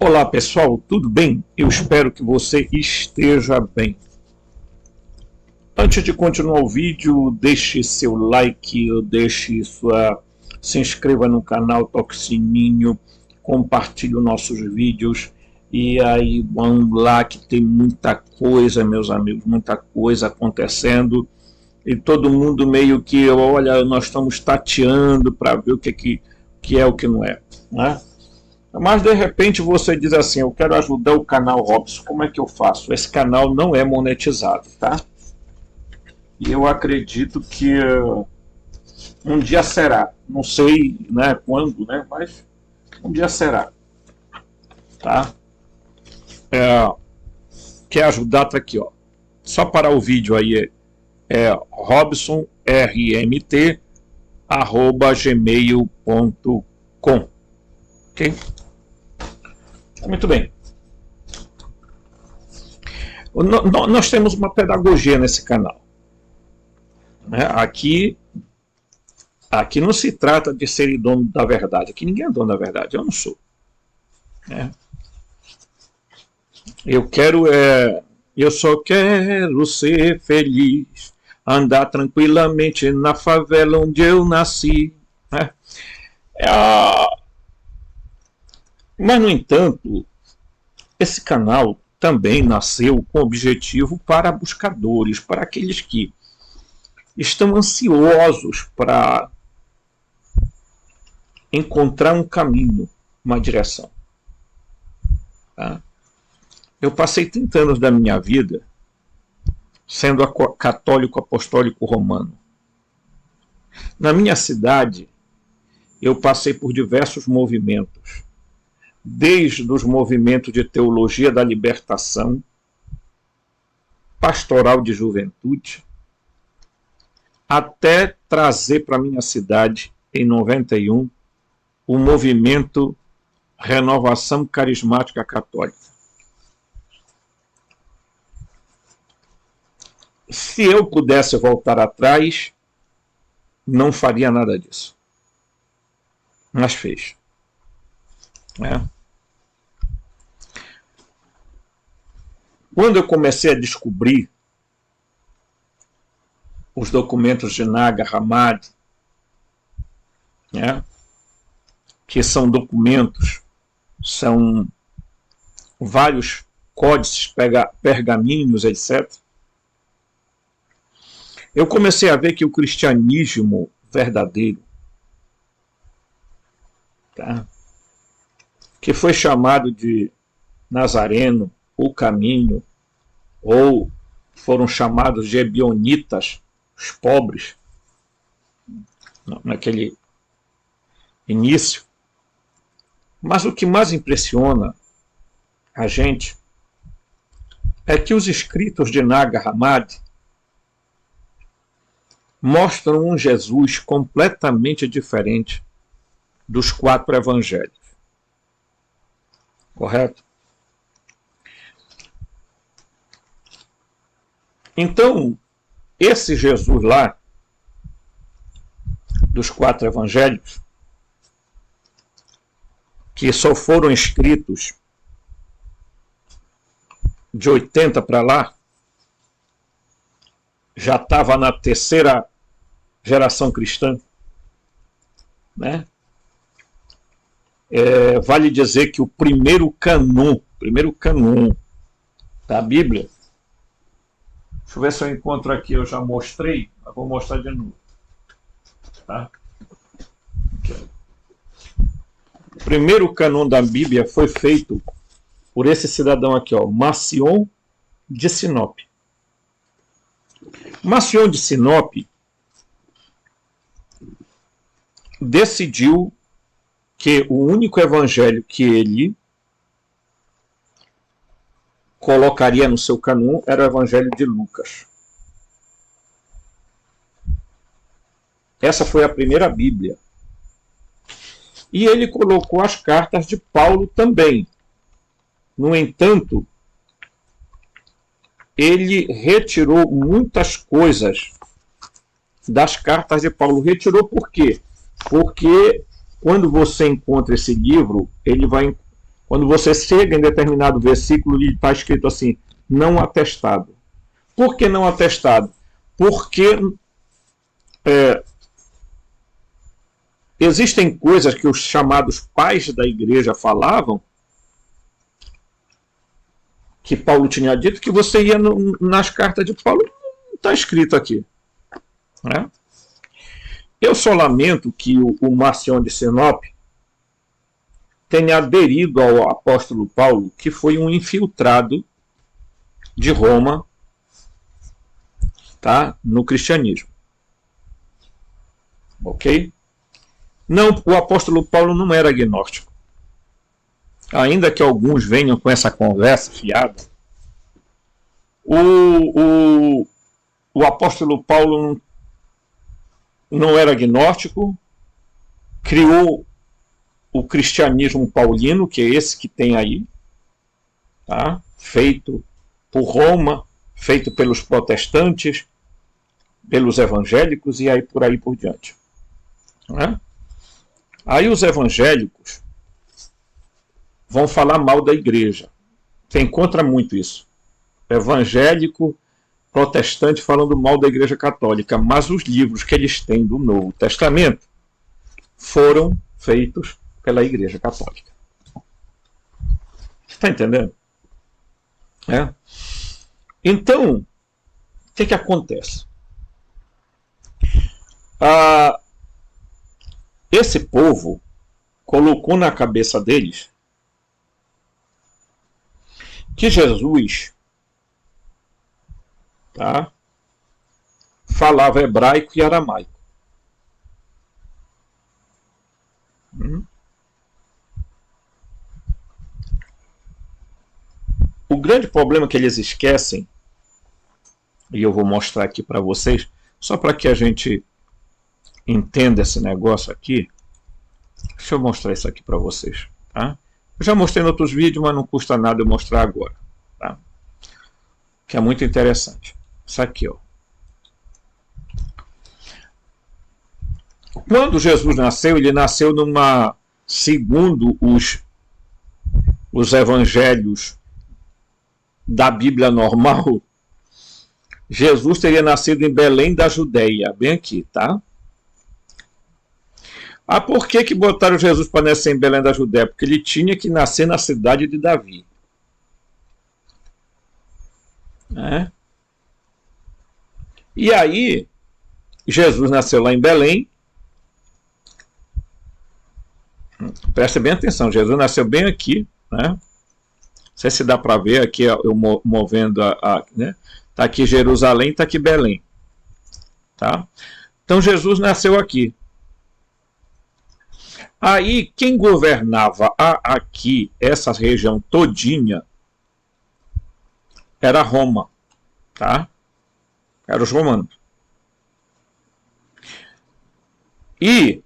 Olá pessoal, tudo bem? Eu espero que você esteja bem. Antes de continuar o vídeo, deixe seu like, se inscreva no canal, toque o sininho, compartilhe os nossos vídeos. E aí vamos lá que tem muita coisa, meus amigos, muita coisa acontecendo. E todo mundo meio que, olha, nós estamos tateando para ver o que é o que não é, né? Mas de repente você diz assim, eu quero ajudar o canal Robson, como é que eu faço? Esse canal não é monetizado, tá? E eu acredito que um dia será, não sei, né, quando, né, mas um dia será, tá? Quer ajudar? Tá aqui, ó. Só parar o vídeo aí, robsonrmt@gmail.com, ok? Muito bem. Nós temos uma pedagogia nesse canal, né? Aqui não se trata de ser dono da verdade. Aqui ninguém é dono da verdade. Eu não sou, né? Eu só quero ser feliz, andar tranquilamente na favela onde eu nasci, né? Mas, no entanto, esse canal também nasceu com objetivo para buscadores, para aqueles que estão ansiosos para encontrar um caminho, uma direção. Tá? Eu passei 30 anos da minha vida sendo católico apostólico romano. Na minha cidade, eu passei por diversos movimentos, desde os movimentos de teologia da libertação, pastoral de juventude, até trazer para minha cidade, em 91, o movimento Renovação Carismática Católica. Se eu pudesse voltar atrás, não faria nada disso. Mas fez. Né? Quando eu comecei a descobrir os documentos de Nag Hammadi, né, que são documentos, são vários códices, pergaminhos, etc., eu comecei a ver que o cristianismo verdadeiro, tá, que foi chamado de Nazareno, o caminho, ou foram chamados de ebionitas, os pobres, naquele início. Mas o que mais impressiona a gente é que os escritos de Nag Hammadi mostram um Jesus completamente diferente dos 4 evangelhos. Correto? Então, esse Jesus lá, dos 4 evangelhos, que só foram escritos de 80 para lá, já estava na 3ª geração cristã, né? Vale dizer que o primeiro canon da Bíblia, deixa eu ver se eu encontro aqui, eu já mostrei, mas vou mostrar de novo. Tá? O primeiro canon da Bíblia foi feito por esse cidadão aqui, ó, Marcion de Sinop. Marcion de Sinop decidiu que o único evangelho que ele colocaria no seu canon era o evangelho de Lucas. Essa foi a primeira Bíblia. E ele colocou as cartas de Paulo também. No entanto, ele retirou muitas coisas das cartas de Paulo. Retirou por quê? Porque quando você encontra esse livro, ele vai Quando você chega em determinado versículo e está escrito assim, não atestado. Por que não atestado? Porque existem coisas que os chamados pais da igreja falavam, que Paulo tinha dito, que você ia nas cartas de Paulo, não está escrito aqui. Né? Eu só lamento que o Marcion de Sinop tenha aderido ao apóstolo Paulo, que foi um infiltrado de Roma, tá? No cristianismo. Ok? Não, o apóstolo Paulo não era agnóstico. Ainda que alguns venham com essa conversa fiada, o apóstolo Paulo não era agnóstico, criou o cristianismo paulino, que é esse que tem aí, tá? Feito por Roma, feito pelos protestantes, pelos evangélicos e aí por diante. Né? Aí os evangélicos vão falar mal da igreja. Você encontra muito isso. Evangélico, protestante falando mal da igreja católica, mas os livros que eles têm do Novo Testamento foram feitos pela igreja católica. Está entendendo? Então, o que acontece? Esse povo colocou na cabeça deles que Jesus, tá, falava hebraico e aramaico. O grande problema que eles esquecem, e eu vou mostrar aqui para vocês, só para que a gente entenda esse negócio aqui. Deixa eu mostrar isso aqui para vocês. Tá? Eu já mostrei em outros vídeos, mas não custa nada eu mostrar agora. Tá? Que é muito interessante. Isso aqui, ó. Quando Jesus nasceu, ele nasceu segundo os evangelhos da Bíblia normal, Jesus teria nascido em Belém da Judeia, bem aqui, tá? Por que botaram Jesus para nascer em Belém da Judeia? Porque ele tinha que nascer na cidade de Davi. E aí, Jesus nasceu lá em Belém. Presta bem atenção, Jesus nasceu bem aqui, né? Não sei se dá para ver aqui eu movendo né? Tá aqui Jerusalém, tá aqui Belém, tá? Então Jesus nasceu aqui. Aí quem governava aqui essa região todinha era Roma, tá? Eram os romanos. E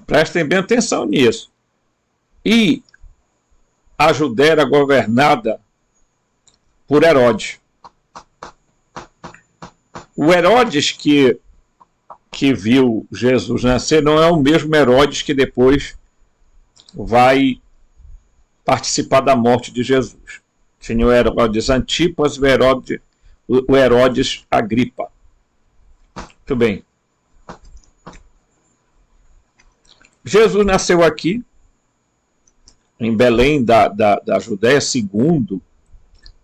prestem bem atenção nisso. E a Judéia era governada por Herodes. O Herodes que viu Jesus nascer não é o mesmo Herodes que depois vai participar da morte de Jesus. Tinha o Herodes Antipas, o Herodes Agripa. Muito bem. Jesus nasceu aqui, em Belém da Judéia, segundo,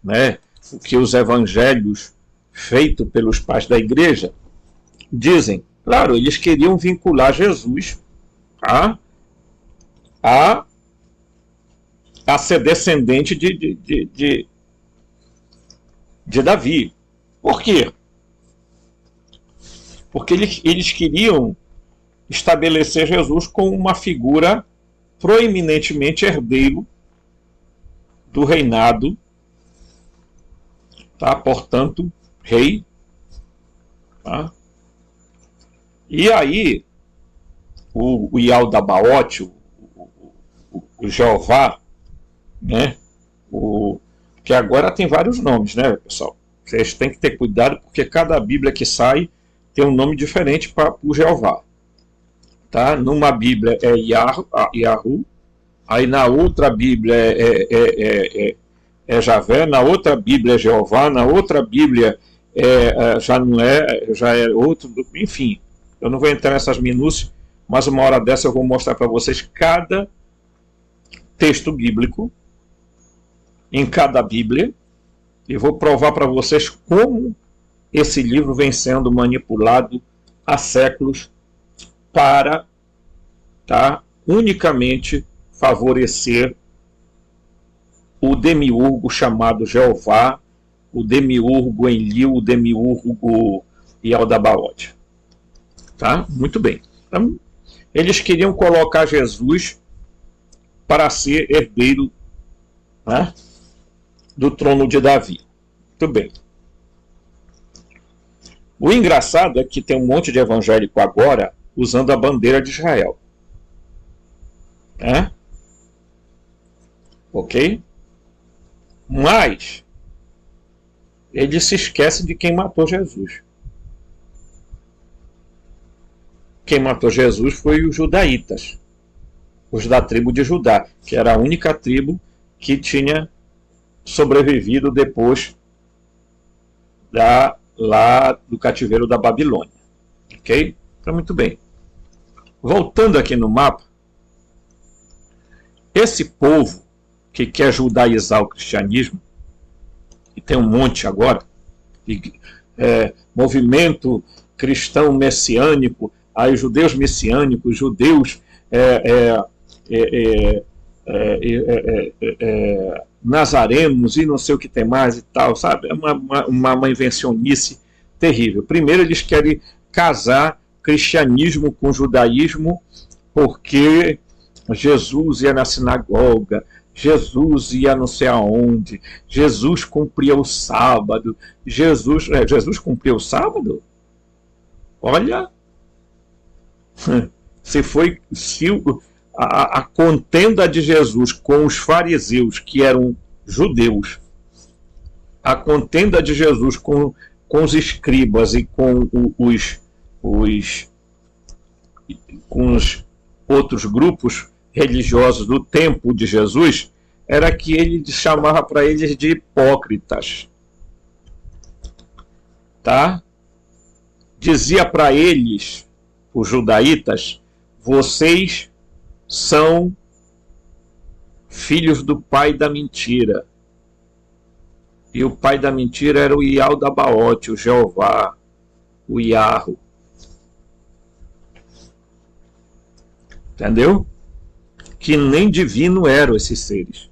né, o que os evangelhos feitos pelos pais da igreja dizem. Claro, eles queriam vincular Jesus a ser descendente de Davi. Por quê? Porque eles queriam estabelecer Jesus como uma figura proeminentemente herdeiro do reinado, tá? Portanto, rei. Tá? E aí, o Yaldabaoth, o Jeová, né? Que agora tem vários nomes, né, pessoal? Vocês têm que ter cuidado, porque cada Bíblia que sai tem um nome diferente para o Jeová. Tá? Numa Bíblia é Yahu, Aí na outra Bíblia é Javé, na outra Bíblia é Jeová, na outra Bíblia já não é, já é outro, enfim. Eu não vou entrar nessas minúcias, mas uma hora dessa eu vou mostrar para vocês cada texto bíblico em cada Bíblia e vou provar para vocês como esse livro vem sendo manipulado há séculos para unicamente favorecer o demiurgo chamado Jeová, o demiurgo Enlil, o demiurgo Yaldabaoth. Tá? Muito bem. Então, eles queriam colocar Jesus para ser herdeiro, né, do trono de Davi. Muito bem. O engraçado é que tem um monte de evangélico agora usando a bandeira de Israel. Né? Ok? Mas ele se esquece de quem matou Jesus. Quem matou Jesus foi os judaítas, os da tribo de Judá, que era a única tribo que tinha sobrevivido depois lá do cativeiro da Babilônia. Ok? Então, muito bem. Voltando aqui no mapa, esse povo que quer judaizar o cristianismo, e tem um monte agora, movimento cristão messiânico, aí judeus messiânicos, judeus nazarenos e não sei o que tem mais e tal, sabe? É uma invencionice terrível. Primeiro eles querem casar cristianismo com judaísmo porque Jesus ia na sinagoga, Jesus ia não sei aonde, Jesus cumpria o sábado, Jesus cumpria o sábado? Olha, se a contenda de Jesus com os fariseus, que eram judeus, a contenda de Jesus com os escribas e com os outros grupos religiosos do tempo de Jesus, era que ele chamava para eles de hipócritas. Tá? Dizia para eles, os judaítas, vocês são filhos do pai da mentira. E o pai da mentira era o Yaldabaoth, o Jeová, o Yahweh. Entendeu? Que nem divino eram esses seres.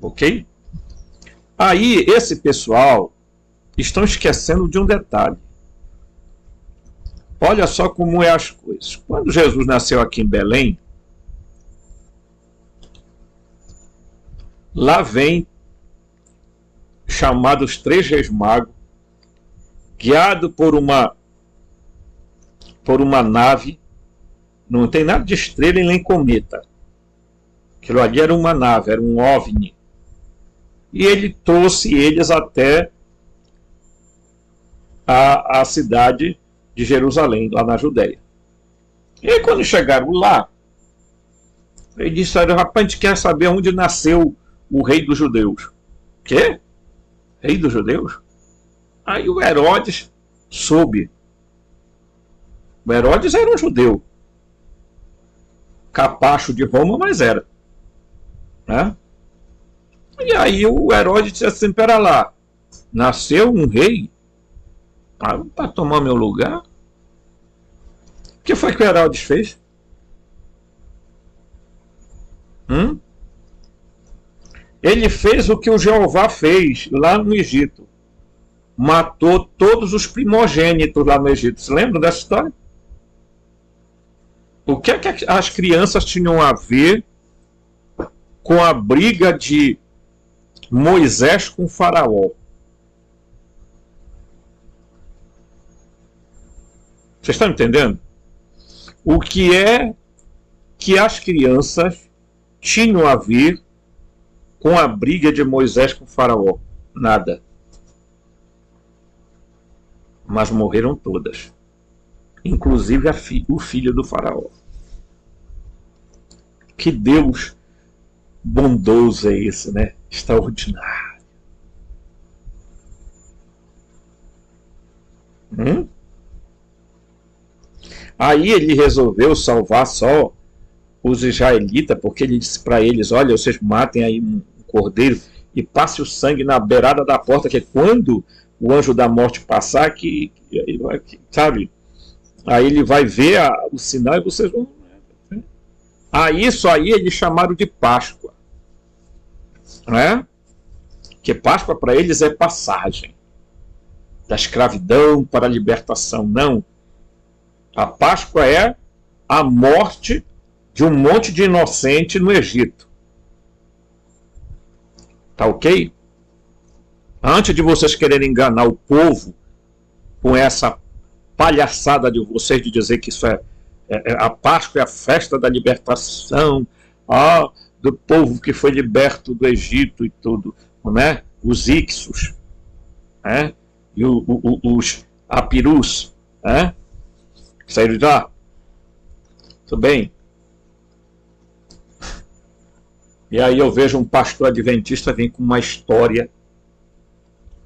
Ok? Aí, esse pessoal estão esquecendo de um detalhe. Olha só como é as coisas. Quando Jesus nasceu aqui em Belém, lá vem chamados 3 reis magos, guiado por uma nave. Não tem nada de estrela e nem cometa. Aquilo ali era uma nave, era um OVNI. E ele trouxe eles até a cidade de Jerusalém, lá na Judéia. E aí, quando chegaram lá, ele disse: rapaz, a gente quer saber onde nasceu o rei dos judeus. Quê? Rei dos judeus? Aí o Herodes soube. O Herodes era um judeu. Capacho de Roma, mas era. Né? E aí o Herodes disse assim: pera lá, nasceu um rei para tomar meu lugar? O que foi que o Herodes fez? Ele fez o que o Jeová fez lá no Egito. Matou todos os primogênitos lá no Egito. Você lembra dessa história? O que é que as crianças tinham a ver com a briga de Moisés com Faraó? Vocês estão entendendo? O que é que as crianças tinham a ver com a briga de Moisés com Faraó? Nada. Mas morreram todas. Inclusive o filho do Faraó. Que Deus bondoso é esse, né? Extraordinário. Aí ele resolveu salvar só os israelitas, porque ele disse para eles: olha, vocês matem aí um cordeiro e passe o sangue na beirada da porta, que é quando o anjo da morte passar, sabe? Aí ele vai ver o sinal e vocês vão... Aí isso aí eles chamaram de Páscoa, né? Que Páscoa para eles é passagem da escravidão para a libertação. Não. A Páscoa é a morte de um monte de inocente no Egito. Tá ok? Antes de vocês quererem enganar o povo com essa palhaçada de vocês de dizer que isso a Páscoa é a festa da libertação, do povo que foi liberto do Egito e tudo, né? Os Ixos, né? E os Apirus, né? Saíram de lá? Tudo bem? E aí eu vejo um pastor adventista vir com uma história.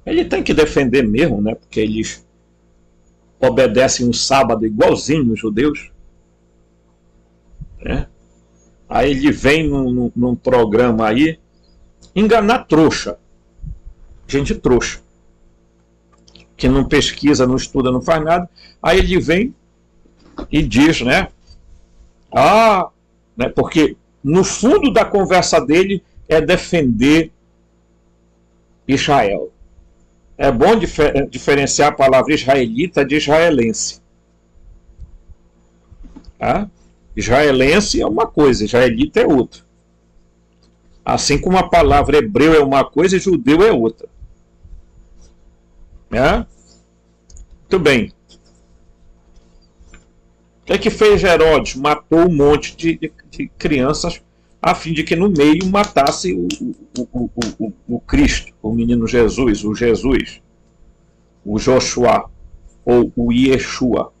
Ele tem que defender mesmo, né? Porque eles obedecem o sábado igualzinho os judeus. Né? Aí ele vem num programa aí enganar trouxa. Gente trouxa. Que não pesquisa, não estuda, não faz nada. Aí ele vem e diz, né? Né? Porque no fundo da conversa dele é defender Israel. É bom diferenciar a palavra israelita de israelense. Tá? Israelense é uma coisa, israelita é outra. Assim como a palavra hebreu é uma coisa e judeu é outra. Né? Muito bem. O que fez Herodes? Matou um monte de crianças a fim de que no meio matasse o Cristo, o menino Jesus, o Joshua, ou o Yeshua.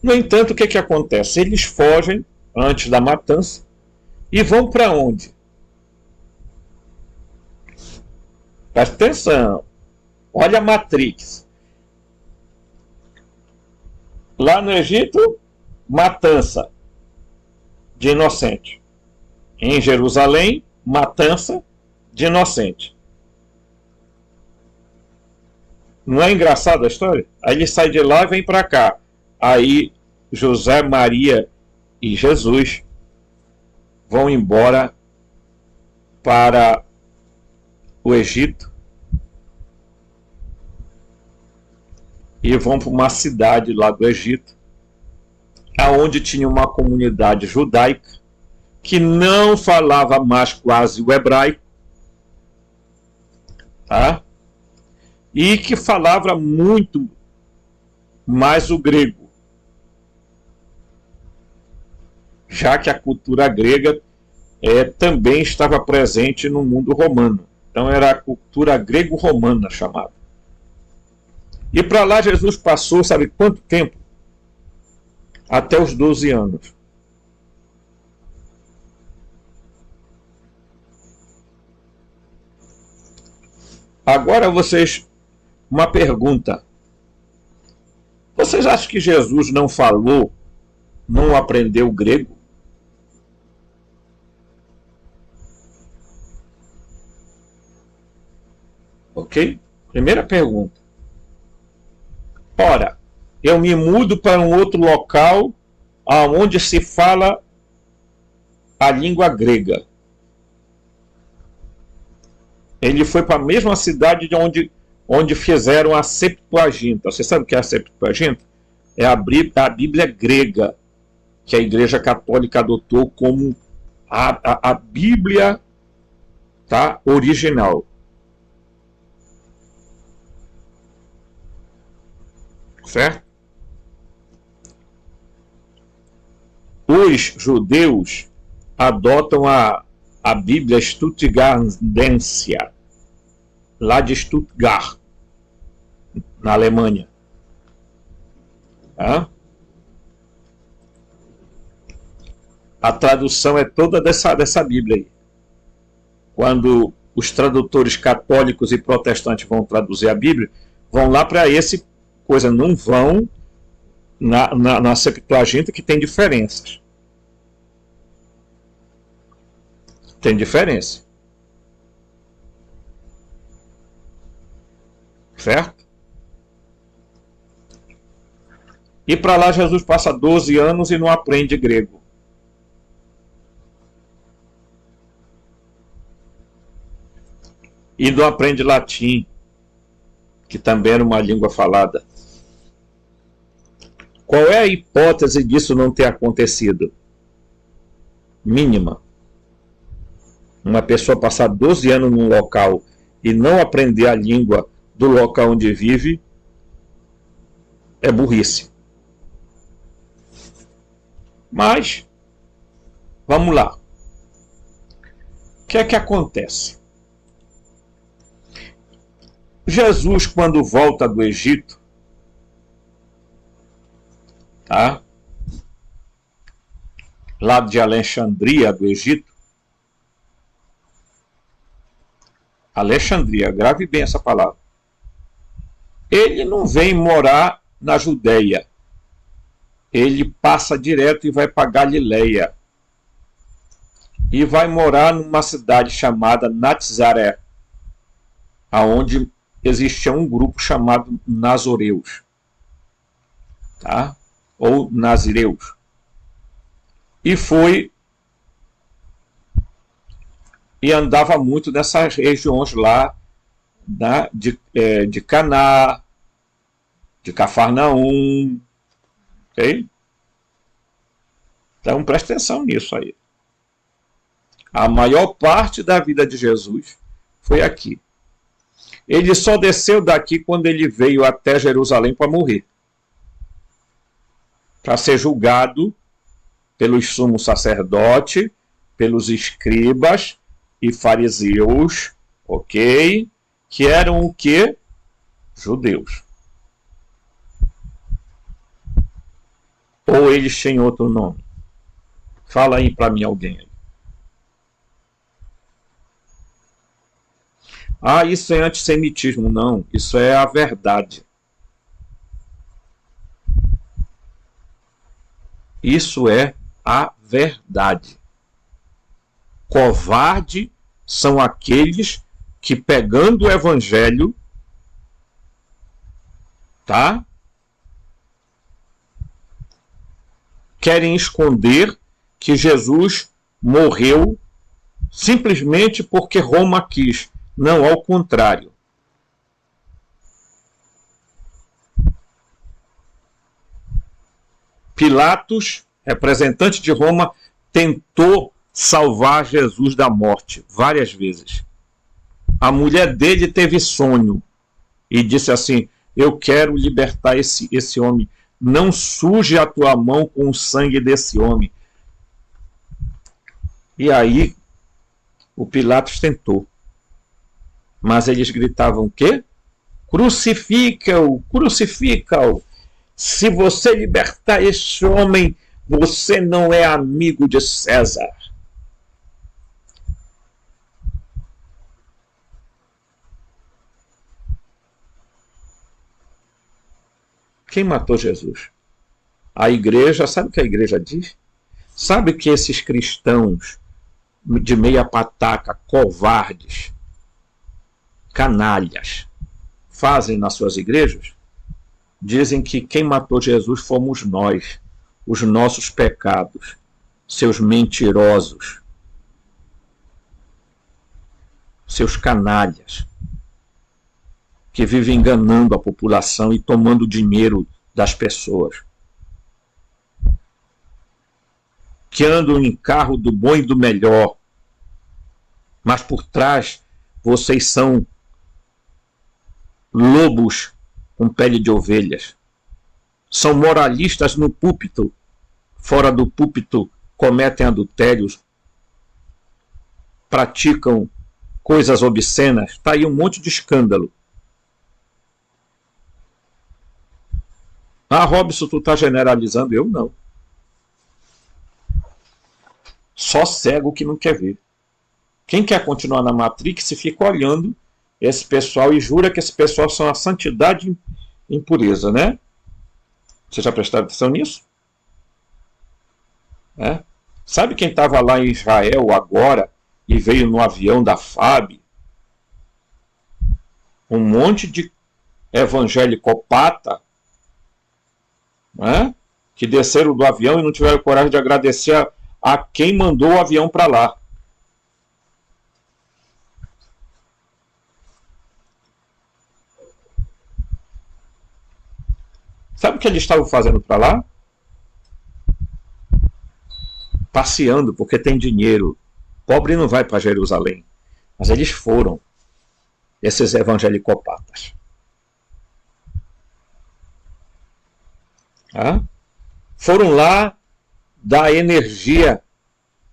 No entanto, o que acontece? Eles fogem antes da matança e vão para onde? Presta atenção. Olha a Matrix. Lá no Egito, matança de inocente. Em Jerusalém, matança de inocente. Não é engraçada a história? Aí ele sai de lá e vem para cá. Aí José, Maria e Jesus vão embora para o Egito e vão para uma cidade lá do Egito, aonde tinha uma comunidade judaica que não falava mais quase o hebraico, tá? E que falava muito mais o grego, já que a cultura grega também estava presente no mundo romano. Então era a cultura grego-romana chamada. E para lá Jesus passou, sabe quanto tempo? Até os 12 anos. Agora vocês, uma pergunta. Vocês acham que Jesus não falou, não aprendeu grego? Ok? Primeira pergunta. Ora, eu me mudo para um outro local onde se fala a língua grega. Ele foi para a mesma cidade de onde fizeram a Septuaginta. Você sabe o que é a Septuaginta? É a Bíblia grega, que a Igreja Católica adotou como a Bíblia, tá, original. Certo? Os judeus adotam a Bíblia Stuttgartense, lá de Stuttgart, na Alemanha. Tá? A tradução é toda dessa Bíblia aí. Quando os tradutores católicos e protestantes vão traduzir a Bíblia, vão lá para esse coisa, não vão na Septuaginta, que tem diferenças. Tem diferença. Certo? E para lá Jesus passa 12 anos e não aprende grego. E não aprende latim, que também era uma língua falada. Qual é a hipótese disso não ter acontecido? Mínima. Uma pessoa passar 12 anos num local e não aprender a língua do local onde vive é burrice. Mas, vamos lá. O que é que acontece? Jesus, quando volta do Egito, tá? Lá de Alexandria, do Egito, Alexandria, grave bem essa palavra. Ele não vem morar na Judéia. Ele passa direto e vai para Galileia. E vai morar numa cidade chamada Nazaré, aonde existia um grupo chamado Nazoreus, tá? Ou Nazireus. E foi e andava muito nessas regiões lá de Caná, de Cafarnaum, ok? Então presta atenção nisso aí. A maior parte da vida de Jesus foi aqui. Ele só desceu daqui quando ele veio até Jerusalém para morrer, para ser julgado pelos sumos sacerdotes, pelos escribas e fariseus, ok? Que eram o quê? Judeus. Ou eles têm outro nome? Fala aí para mim alguém aí. Ah, isso é antissemitismo. Não, isso é a verdade. Isso é a verdade. Covarde são aqueles que, pegando o evangelho, tá? Querem esconder que Jesus morreu simplesmente porque Roma quis. Não, ao contrário. Pilatos, representante de Roma, tentou salvar Jesus da morte várias vezes. A mulher dele teve sonho e disse assim: eu quero libertar esse homem. Não suje a tua mão com o sangue desse homem. E aí, o Pilatos tentou. Mas eles gritavam o quê? Crucifica-o, crucifica-o. Se você libertar esse homem, você não é amigo de César. Quem matou Jesus? A igreja, sabe o que a igreja diz? Sabe que esses cristãos de meia pataca, covardes, canalhas, fazem nas suas igrejas? Dizem que quem matou Jesus fomos nós, os nossos pecados, seus mentirosos, seus canalhas, que vivem enganando a população e tomando dinheiro das pessoas, que andam em carro do bom e do melhor, mas por trás vocês são lobos com pele de ovelhas. São moralistas no púlpito, fora do púlpito cometem adultérios, praticam coisas obscenas. Está aí um monte de escândalo. Ah, Robson, tu está generalizando? Eu não. Só cego que não quer ver. Quem quer continuar na Matrix fica olhando esse pessoal e jura que esse pessoal são a santidade e impureza, né? Você já prestou atenção nisso? É? Sabe quem estava lá em Israel agora e veio no avião da FAB? Um monte de evangelicopata, né? Que desceram do avião e não tiveram coragem de agradecer a quem mandou o avião para lá. Sabe o que eles estavam fazendo para lá? Passeando, porque tem dinheiro. Pobre não vai para Jerusalém. Mas eles foram, esses evangelicopatas. Foram lá dar energia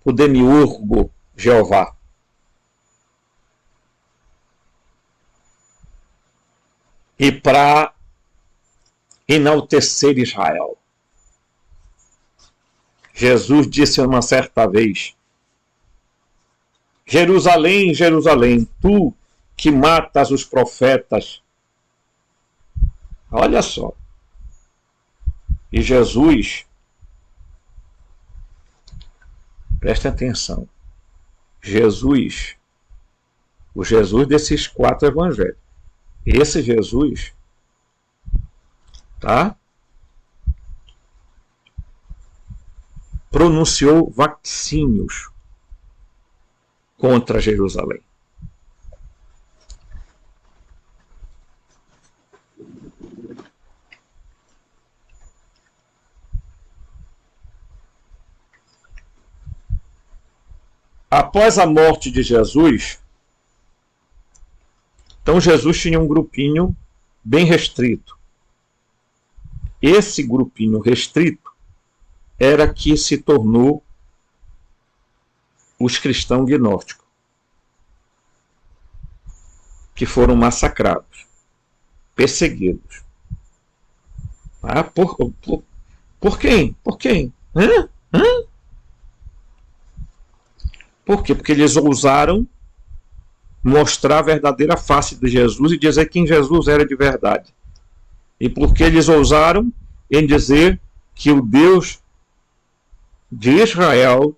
para o demiurgo Jeová. E para enaltecer Israel. Jesus disse uma certa vez: Jerusalém, Jerusalém, tu que matas os profetas. Olha só. E Jesus, preste atenção, Jesus, o Jesus desses 4 evangelhos, esse Jesus, tá? Pronunciou vaticínios contra Jerusalém. Após a morte de Jesus, então Jesus tinha um grupinho bem restrito. Esse grupinho restrito era que se tornou os cristãos gnósticos, que foram massacrados, perseguidos. Por quem? Por quem? Por quê? Porque eles ousaram mostrar a verdadeira face de Jesus e dizer quem Jesus era de verdade. E porque eles ousaram em dizer que o Deus de Israel,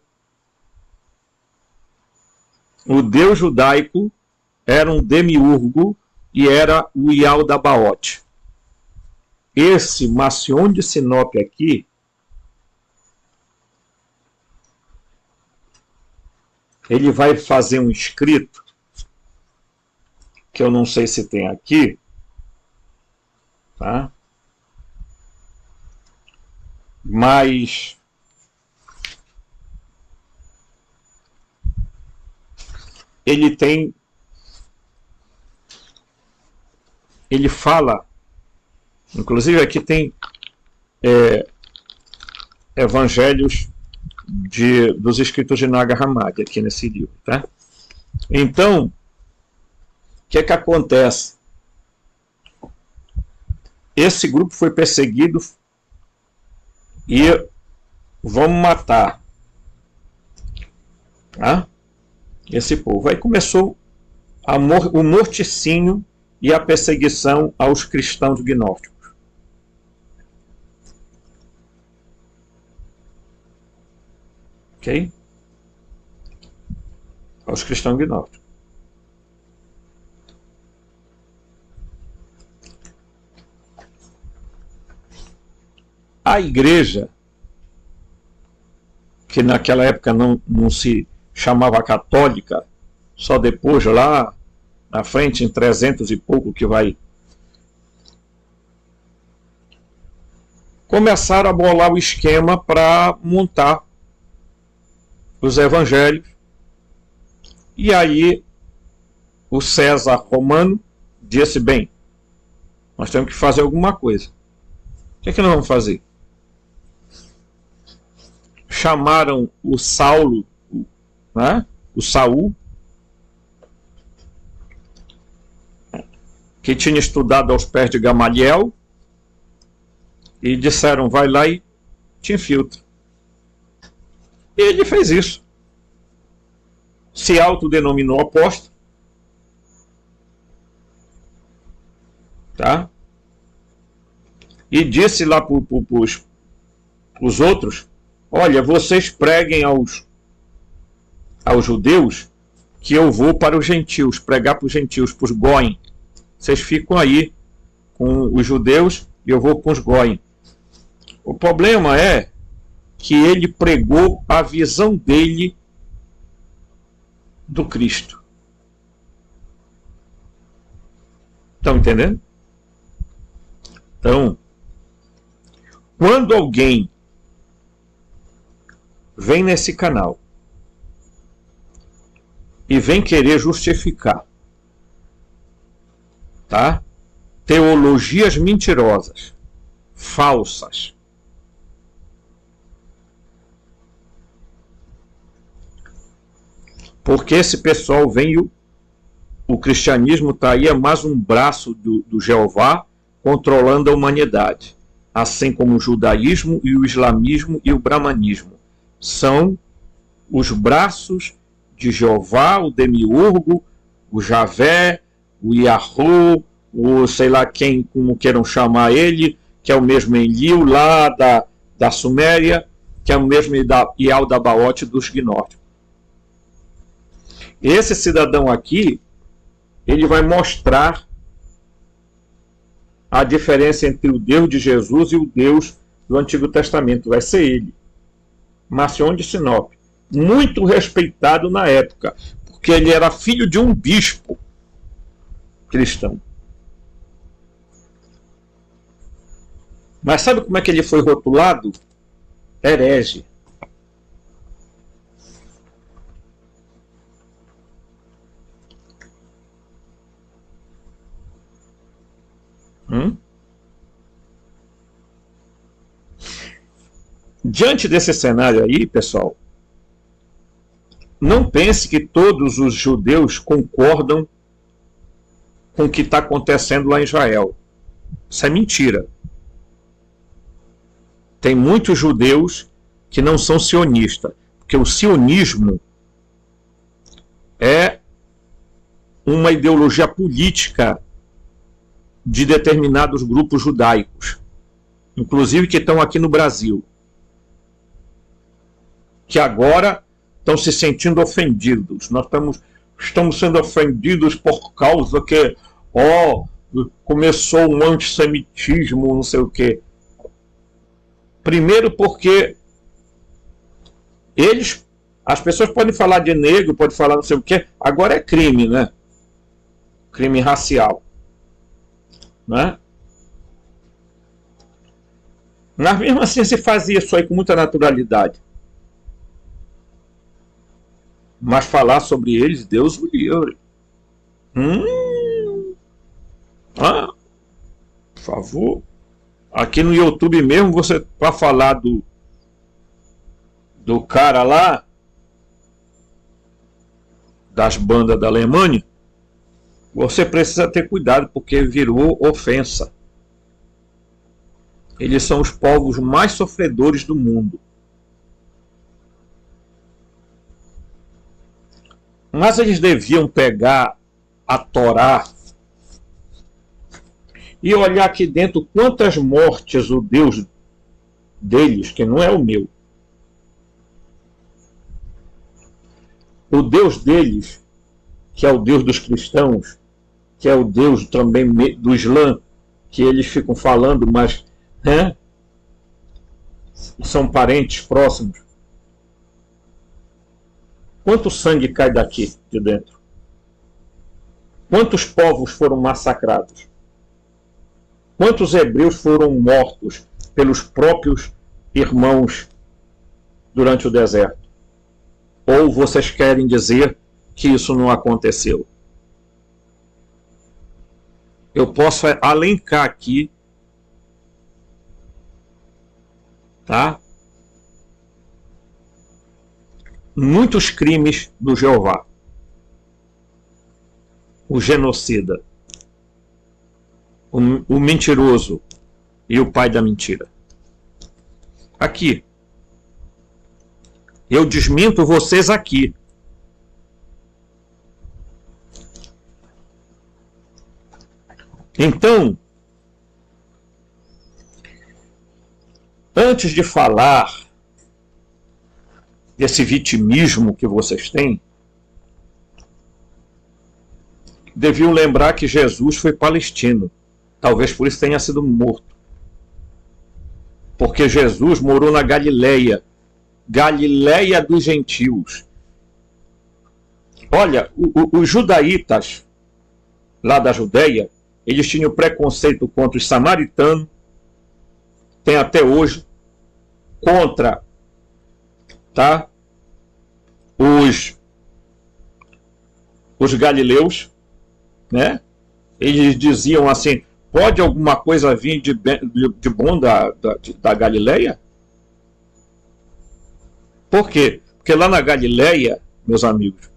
o Deus judaico, era um demiurgo e era o Yaldabaoth. Esse Marcion de Sinop aqui, ele vai fazer um escrito, que eu não sei se tem aqui, tá? Mas ele tem, ele fala, inclusive aqui tem evangelhos dos escritos de Nag Hammadi aqui nesse livro, tá? Então, o que é que acontece? Esse grupo foi perseguido e vamos matar, tá? Esse povo. Aí começou o morticínio e a perseguição aos cristãos gnósticos. Ok? Aos cristãos gnósticos. A igreja, que naquela época não se chamava católica, só depois lá na frente, em 300 e pouco, que vai... Começaram a bolar o esquema para montar os evangelhos. E aí o César Romano disse: bem, nós temos que fazer alguma coisa. O que é que nós vamos fazer? Chamaram o Saulo, né? O Saul, que tinha estudado aos pés de Gamaliel, e disseram: vai lá e te infiltra. E ele fez isso. se autodenominou apóstolo, tá? E disse lá para os outros: olha, vocês preguem aos judeus que eu vou para os gentios, pregar para os gentios, para os goim. Vocês ficam aí com os judeus e eu vou com os goim. O problema é que ele pregou a visão dele do Cristo. Estão entendendo? Então, quando alguém vem nesse canal e vem querer justificar, tá? Teologias mentirosas, falsas, porque esse pessoal vem, o cristianismo está aí, é mais um braço do Jeová controlando a humanidade, assim como o judaísmo e o islamismo e o brahmanismo são os braços de Jeová, o demiurgo, o Javé, o Yahô, o sei lá quem, como queiram chamar ele, que é o mesmo Enlil lá da Suméria, que é o mesmo Yaldabaoth dos gnósticos. Esse cidadão aqui, ele vai mostrar a diferença entre o Deus de Jesus e o Deus do Antigo Testamento. Vai ser ele, Marcion de Sinop, muito respeitado na época, porque ele era filho de um bispo cristão. Mas sabe como é que ele foi rotulado? Herege. Diante desse cenário aí, pessoal, não pense que todos os judeus concordam com o que está acontecendo lá em Israel. Isso é mentira. Tem muitos judeus que não são sionistas, porque o sionismo é uma ideologia política de determinados grupos judaicos, inclusive que estão aqui no Brasil, que agora estão se sentindo ofendidos. Nós estamos sendo ofendidos por causa que começou um antissemitismo, não sei o quê. Primeiro porque as pessoas podem falar de negro, podem falar não sei o quê, agora é crime, né? Crime racial. Né? Mas mesmo assim se fazia isso aí com muita naturalidade. Mas falar sobre eles, Deus o livre. Por favor. Aqui no YouTube mesmo, você para falar do cara lá, das bandas da Alemanha, você precisa ter cuidado, porque virou ofensa. Eles são os povos mais sofredores do mundo. Mas eles deviam pegar a Torá e olhar aqui dentro quantas mortes o Deus deles, que não é o meu, o Deus deles, que é o Deus dos cristãos, que é o Deus também do Islã, que eles ficam falando, mas são parentes próximos. Quanto sangue cai daqui de dentro? Quantos povos foram massacrados? Quantos hebreus foram mortos pelos próprios irmãos durante o deserto? Ou vocês querem dizer que isso não aconteceu? Eu posso alencar aqui, tá? Muitos crimes do Jeová. O genocida, o mentiroso e o pai da mentira. Aqui. Eu desminto vocês aqui. Então, antes de falar desse vitimismo que vocês têm, deviam lembrar que Jesus foi palestino. Talvez por isso tenha sido morto. Porque Jesus morou na Galileia, Galileia dos gentios. Olha, os judaítas lá da Judeia, eles tinham preconceito contra os samaritanos, tem até hoje, contra, tá, os galileus, né? Eles diziam assim: pode alguma coisa vir de bom da Galileia? Por quê? Porque lá na Galileia, meus amigos,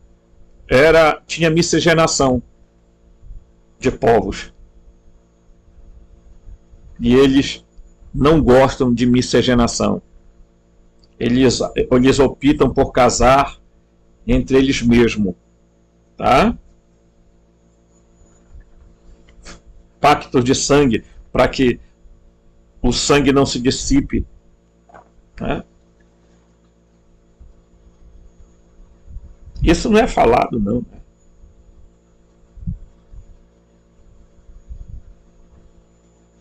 tinha miscigenação de povos. E eles não gostam de miscigenação. Eles optam por casar entre eles mesmos. Tá? Pactos de sangue, para que o sangue não se dissipe. Né? Isso não é falado, não. Né?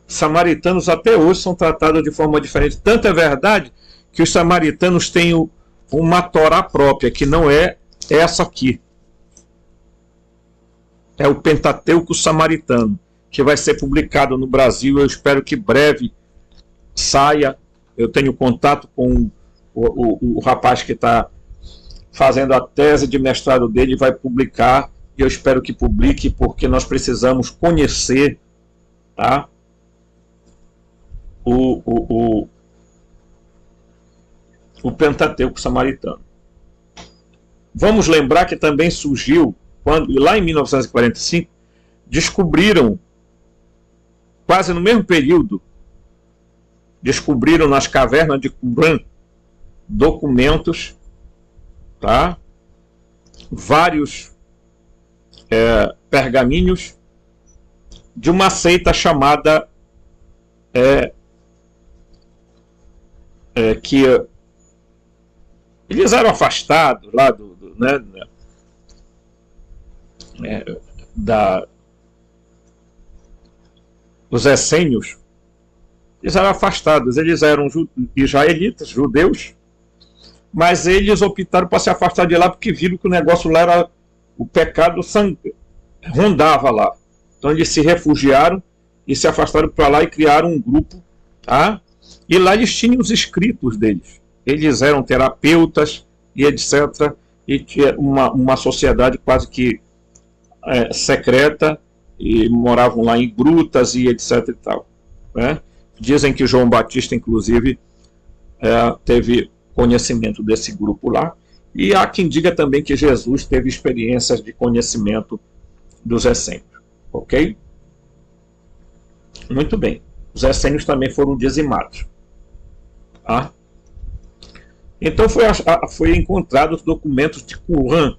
Samaritanos até hoje são tratados de forma diferente. Tanto é verdade que os samaritanos têm uma Torá própria, que não é essa aqui. É o Pentateuco Samaritano, que vai ser publicado no Brasil. Eu espero que breve saia. Eu tenho contato com o rapaz que está fazendo a tese de mestrado dele, vai publicar, e eu espero que publique, porque nós precisamos conhecer, tá, o Pentateuco Samaritano. Vamos lembrar que também surgiu, quando lá em 1945, descobriram, quase no mesmo período, descobriram nas cavernas de Qumran documentos, tá? Vários pergaminhos de uma seita chamada que eles eram afastados lá os essênios. Eles eram afastados, eles eram israelitas, judeus, mas eles optaram por se afastar de lá porque viram que o negócio lá era o pecado rondava lá. Então eles se refugiaram e se afastaram para lá e criaram um grupo, tá? E lá eles tinham os escritos deles. Eles eram terapeutas e etc. E tinha uma sociedade quase que secreta, e moravam lá em grutas e etc e tal, né? Dizem que João Batista, inclusive, teve conhecimento desse grupo lá, e há quem diga também que Jesus teve experiências de conhecimento dos essênios, ok? Muito bem, os essênios também foram dizimados, tá? Então foi encontrado os documentos de Qumran,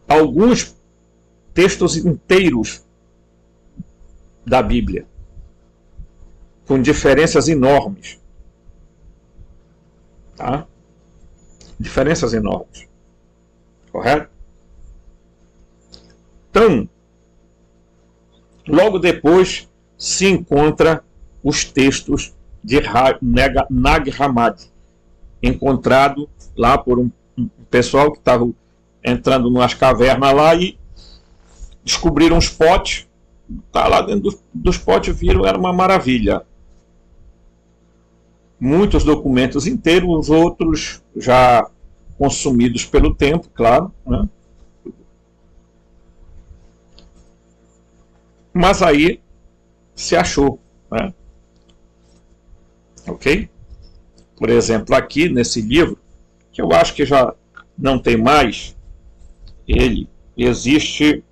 alguns textos inteiros da Bíblia, com diferenças enormes, tá? Diferenças enormes, correto? Então, logo depois se encontra os textos de Nag Hammadi, encontrado lá por um pessoal que estava entrando nas cavernas lá e descobriram os potes. Tá lá dentro dos potes, viram, era uma maravilha. Muitos documentos inteiros, os outros já consumidos pelo tempo, claro, né? Mas aí se achou, né? Ok? Por exemplo, aqui nesse livro, que eu acho que já não tem mais, ele existe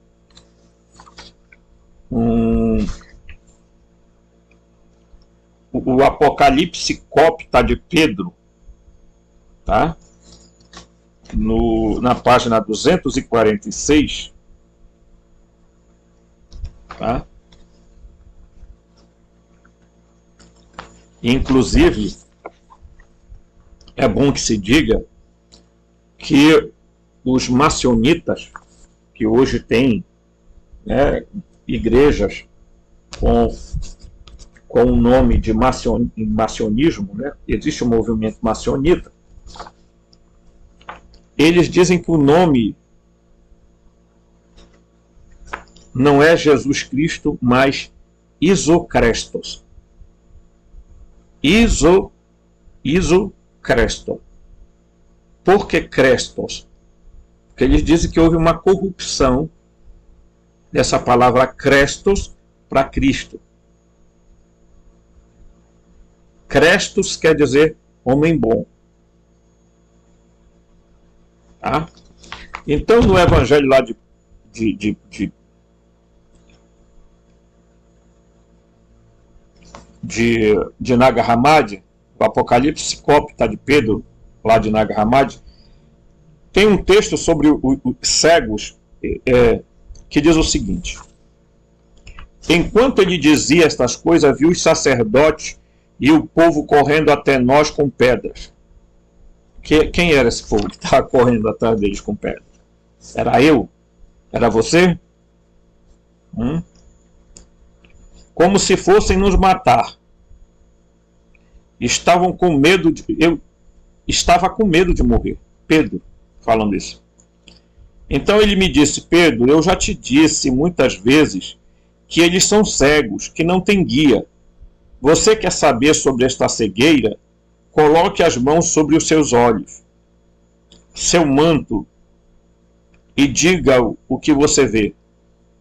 o Apocalipse Copta de Pedro, tá? Na página 246, Tá? Inclusive, é bom que se diga que os maçonitas, que hoje têm, né, igrejas com o nome de macionismo, né? Existe um movimento macionita, eles dizem que o nome não é Jesus Cristo, mas Isocrestos. Isocresto. Por que Crestos? Porque eles dizem que houve uma corrupção dessa palavra Crestos para Cristo. Crestos quer dizer homem bom. Tá? Então, no evangelho lá de Nag Hammadi, o Apocalipse Cópita de Pedro, lá de Nag Hammadi, tem um texto sobre os cegos que diz o seguinte: enquanto ele dizia estas coisas, viu os sacerdotes e o povo correndo até nós com pedras. Quem era esse povo que estava correndo atrás deles com pedras? Era eu? Era você? Como se fossem nos matar. Estavam com medo eu estava com medo de morrer. Pedro falando isso. Então ele me disse: Pedro, eu já te disse muitas vezes que eles são cegos, que não têm guia. Você quer saber sobre esta cegueira? Coloque as mãos sobre os seus olhos, seu manto, e diga o que você vê.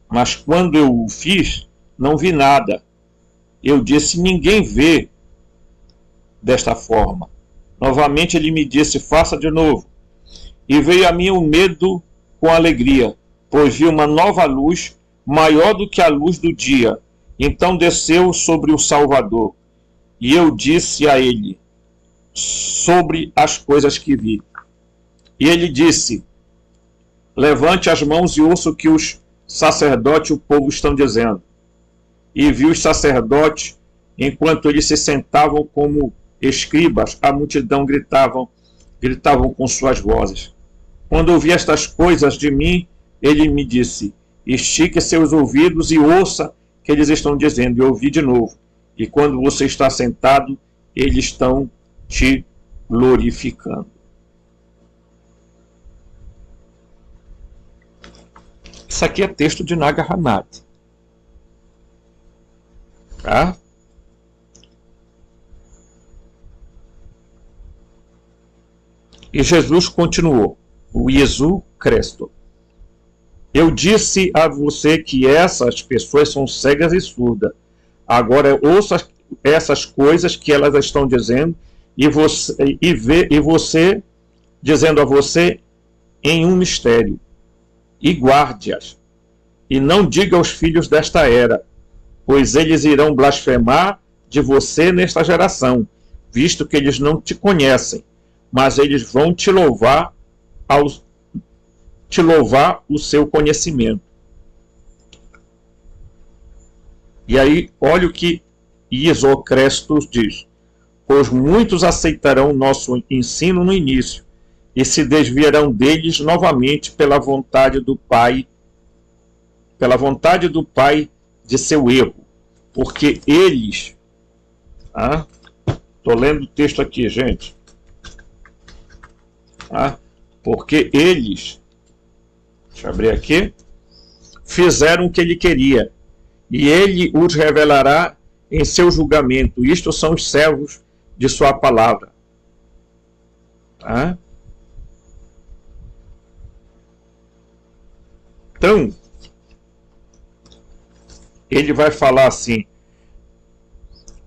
Mas quando eu o fiz, não vi nada. Eu disse: ninguém vê desta forma. Novamente ele me disse: faça de novo. E veio a mim o medo com alegria, pois vi uma nova luz, maior do que a luz do dia. Então desceu sobre o Salvador. E eu disse a ele sobre as coisas que vi. E ele disse: levante as mãos e ouça o que os sacerdotes e o povo estão dizendo. E vi os sacerdotes, enquanto eles se sentavam como escribas, a multidão gritavam com suas vozes. Quando ouvi estas coisas de mim, ele me disse: estique seus ouvidos e ouça o que eles estão dizendo. E ouvi de novo. E quando você está sentado, eles estão te glorificando. Isso aqui é texto de Nag Hammadi. Tá? E Jesus continuou, o Jesus Cristo. Eu disse a você que essas pessoas são cegas e surdas. Agora ouça essas coisas que elas estão dizendo e você dizendo a você em um mistério. E guarde-as. E não diga aos filhos desta era, pois eles irão blasfemar de você nesta geração, visto que eles não te conhecem, mas eles vão te louvar o seu conhecimento. E aí, olha o que Isocrestos diz: pois muitos aceitarão o nosso ensino no início e se desviarão deles novamente pela vontade do Pai de seu erro, porque eles... Estou lendo o texto aqui, gente. Porque eles, deixa eu abrir aqui, fizeram o que ele queria, e ele os revelará em seu julgamento. Isto são os servos de sua palavra. Então, ele vai falar assim: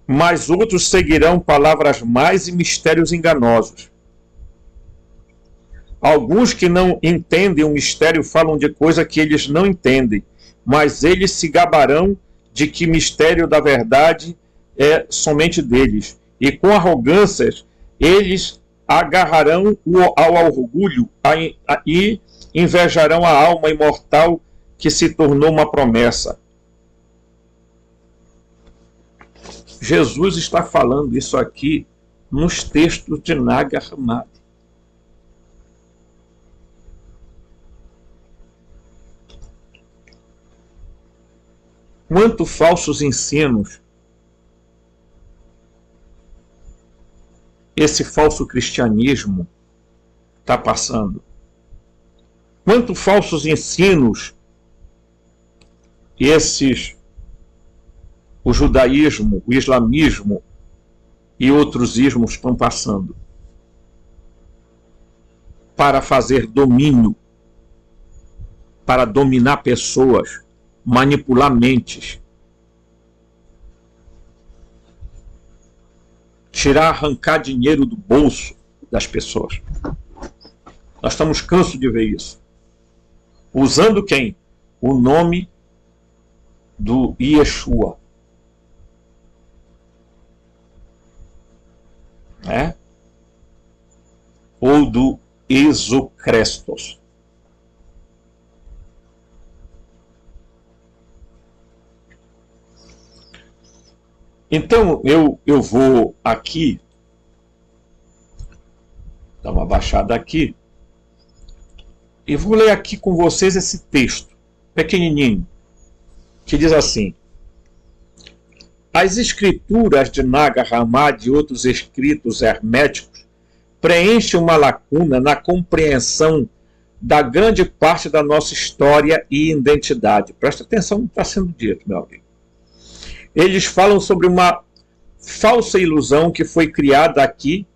mas outros seguirão palavras mais e mistérios enganosos. Alguns que não entendem o mistério falam de coisa que eles não entendem, mas eles se gabarão de que mistério da verdade é somente deles. E com arrogâncias eles agarrarão ao orgulho e invejarão a alma imortal que se tornou uma promessa. Jesus está falando isso aqui nos textos de Nag Hammadi. Quanto falsos ensinos esse falso cristianismo está passando. Quanto falsos ensinos o judaísmo, o islamismo e outros ismos estão passando para fazer domínio, para dominar pessoas, manipular mentes, arrancar dinheiro do bolso das pessoas. Nós estamos cansados de ver isso. Usando quem? O nome do Yeshua. Ou do Isocrestos. Então eu vou aqui dar uma baixada aqui e vou ler aqui com vocês esse texto pequenininho que diz assim: as escrituras de Nag Hammadi e outros escritos herméticos preenchem uma lacuna na compreensão da grande parte da nossa história e identidade. Presta atenção no que está sendo dito, meu amigo. Eles falam sobre uma falsa ilusão que foi criada aqui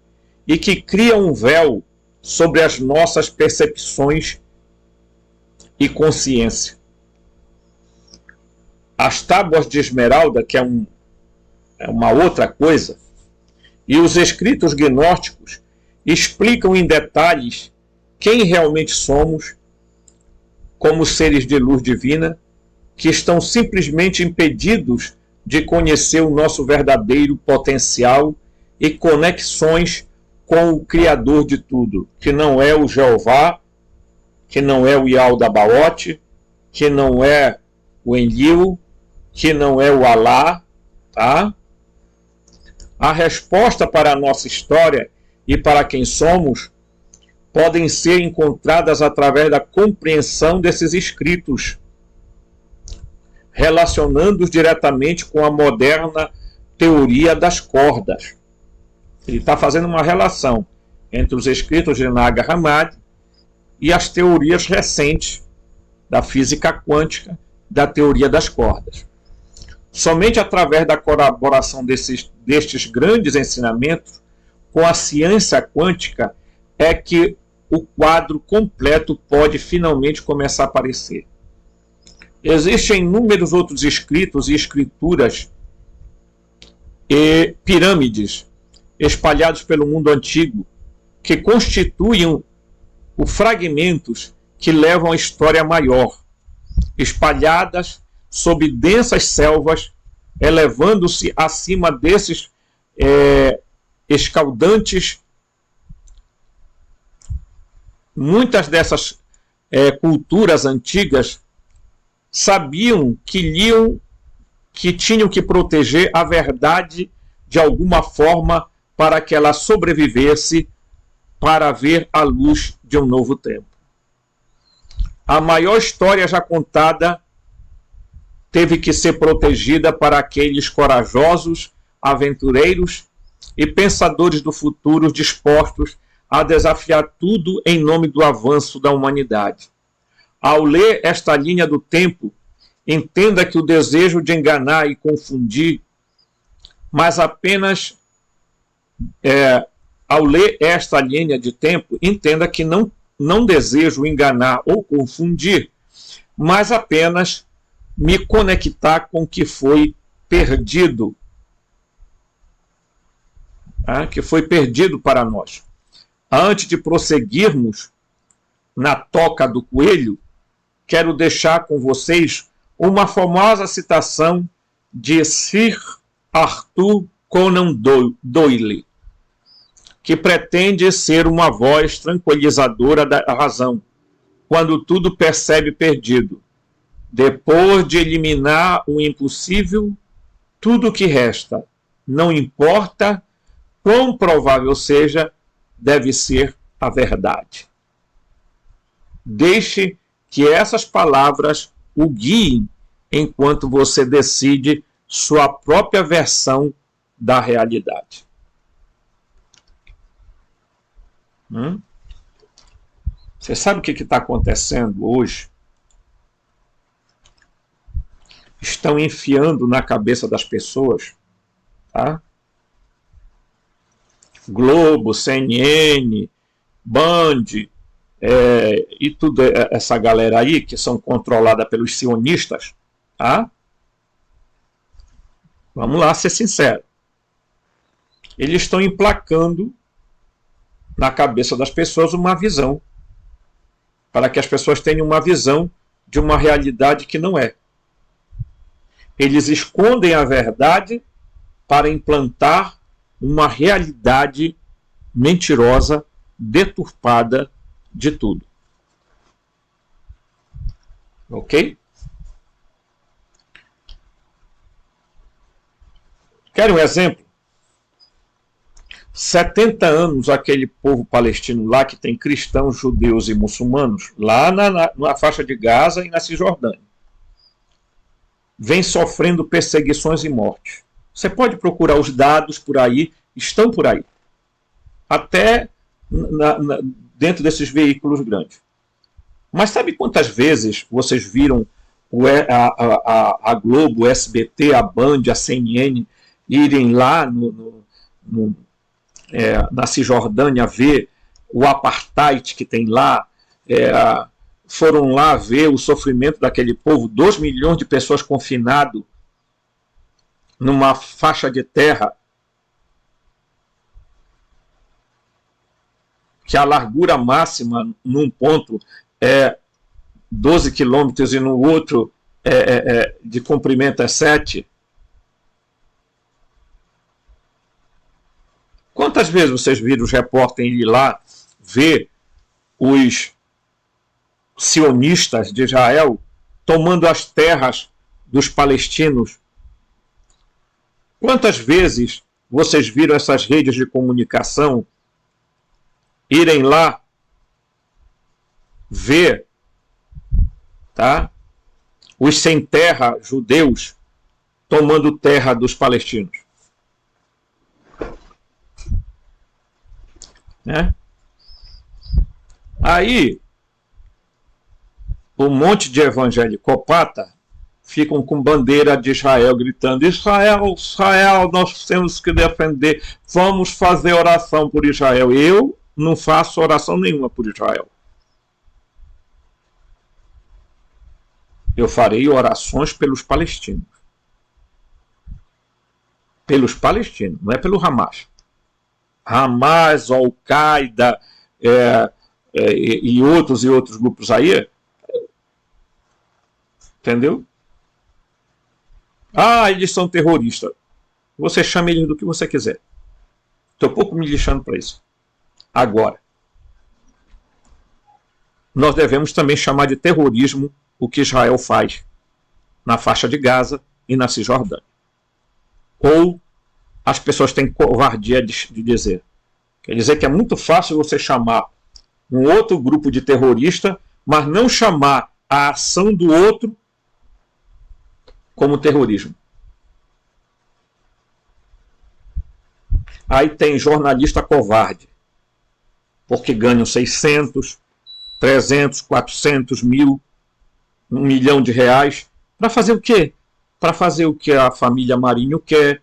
e que cria um véu sobre as nossas percepções e consciência. As tábuas de esmeralda, que é uma outra coisa, e os escritos gnósticos explicam em detalhes quem realmente somos como seres de luz divina, que estão simplesmente impedidos de conhecer o nosso verdadeiro potencial e conexões com o Criador de tudo, que não é o Jeová, que não é o Yaldabaoth, que não é o Enlil, que não é o Alá, tá? A resposta para a nossa história e para quem somos podem ser encontradas através da compreensão desses escritos, relacionando-os diretamente com a moderna teoria das cordas. Ele está fazendo uma relação entre os escritos de Nag Hammadi e as teorias recentes da física quântica, da teoria das cordas. Somente através da colaboração destes grandes ensinamentos com a ciência quântica é que o quadro completo pode finalmente começar a aparecer. Existem inúmeros outros escritos e escrituras e pirâmides espalhados pelo mundo antigo que constituem os fragmentos que levam à história maior, espalhadas sob densas selvas, elevando-se acima desses escaldantes. Muitas dessas culturas antigas sabiam que tinham que proteger a verdade de alguma forma para que ela sobrevivesse para ver a luz de um novo tempo. A maior história já contada teve que ser protegida para aqueles corajosos, aventureiros e pensadores do futuro dispostos a desafiar tudo em nome do avanço da humanidade. Ao ler esta linha do tempo, entenda que o desejo de enganar e confundir, mas apenas ao ler esta linha de tempo, entenda que não desejo enganar ou confundir, mas apenas me conectar com o que foi perdido, que foi perdido para nós. Antes de prosseguirmos na toca do coelho, quero deixar com vocês uma famosa citação de Sir Arthur Conan Doyle, que pretende ser uma voz tranquilizadora da razão, quando tudo percebe perdido. Depois de eliminar o impossível, tudo que resta, não importa quão provável seja, deve ser a verdade. Deixe que essas palavras o guiem enquanto você decide sua própria versão da realidade. Você sabe o que está acontecendo hoje? Estão enfiando na cabeça das pessoas, tá? Globo, CNN, Band, e tudo essa galera aí, que são controlada pelos sionistas, tá? Vamos lá ser sincero. Eles estão emplacando na cabeça das pessoas uma visão, para que as pessoas tenham uma visão de uma realidade que não é. Eles escondem a verdade para implantar uma realidade mentirosa, deturpada de tudo. Ok? Quer um exemplo? 70 anos aquele povo palestino lá, que tem cristãos, judeus e muçulmanos, lá na faixa de Gaza e na Cisjordânia, vem sofrendo perseguições e mortes. Você pode procurar os dados por aí, estão por aí. Até dentro desses veículos grandes. Mas sabe quantas vezes vocês viram a Globo, o SBT, a Band, a CNN irem lá na Cisjordânia ver o apartheid que tem lá, foram lá ver o sofrimento daquele povo, 2 milhões de pessoas confinadas numa faixa de terra que a largura máxima num ponto é 12 quilômetros e no outro de comprimento é 7. Quantas vezes vocês viram os repórteres ir lá ver os sionistas de Israel tomando as terras dos palestinos? Quantas vezes vocês viram essas redes de comunicação irem lá ver, tá, os sem terra judeus tomando terra dos palestinos? Né? Aí, um monte de evangelicopata ficam com bandeira de Israel, gritando: Israel, Israel, nós temos que defender, vamos fazer oração por Israel. Eu não faço oração nenhuma por Israel. Eu farei orações pelos palestinos. Pelos palestinos, não é pelo Hamas. Hamas, Al-Qaeda e outros grupos aí, entendeu? Ah, eles são terroristas. Você chama eles do que você quiser. Estou pouco me lixando para isso. Agora, nós devemos também chamar de terrorismo o que Israel faz na faixa de Gaza e na Cisjordânia. Ou as pessoas têm covardia de dizer. Quer dizer que é muito fácil você chamar um outro grupo de terrorista, mas não chamar a ação do outro como terrorismo. Aí tem jornalista covarde, porque ganham 600, 300, 400 mil, 1 milhão de reais, para fazer o quê? Para fazer o que a família Marinho quer,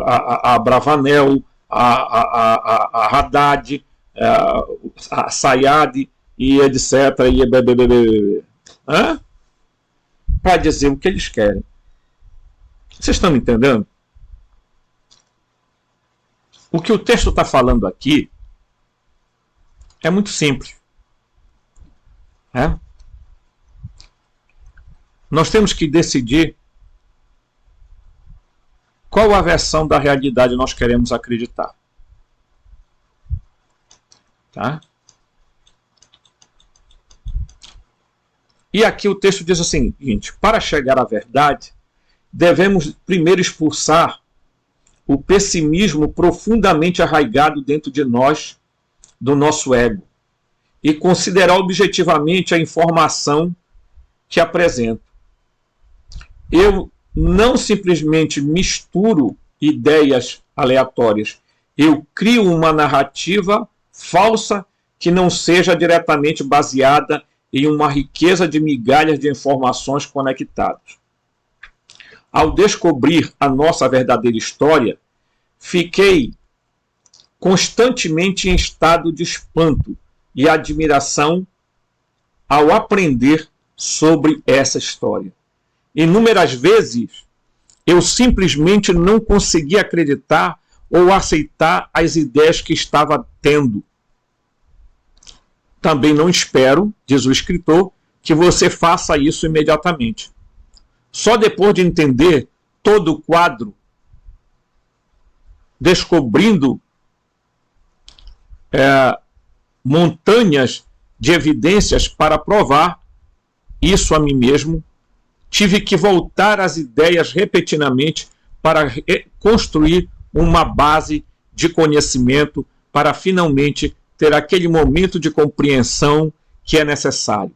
a Bravanel, a Haddad, a Sayad e etc. Para dizer o que eles querem. Vocês estão me entendendo? O que o texto está falando aqui é muito simples. Nós temos que decidir qual a versão da realidade nós queremos acreditar. Tá? E aqui o texto diz o seguinte: para chegar à verdade, devemos primeiro expulsar o pessimismo profundamente arraigado dentro de nós, do nosso ego, e considerar objetivamente a informação que apresento. Eu não simplesmente misturo ideias aleatórias, eu crio uma narrativa falsa que não seja diretamente baseada em uma riqueza de migalhas de informações conectadas. Ao descobrir a nossa verdadeira história, fiquei constantemente em estado de espanto e admiração ao aprender sobre essa história. Inúmeras vezes, eu simplesmente não conseguia acreditar ou aceitar as ideias que estava tendo. Também não espero, diz o escritor, que você faça isso imediatamente. Só depois de entender todo o quadro, descobrindo montanhas de evidências para provar isso a mim mesmo, tive que voltar às ideias repetidamente para construir uma base de conhecimento para finalmente ter aquele momento de compreensão que é necessário.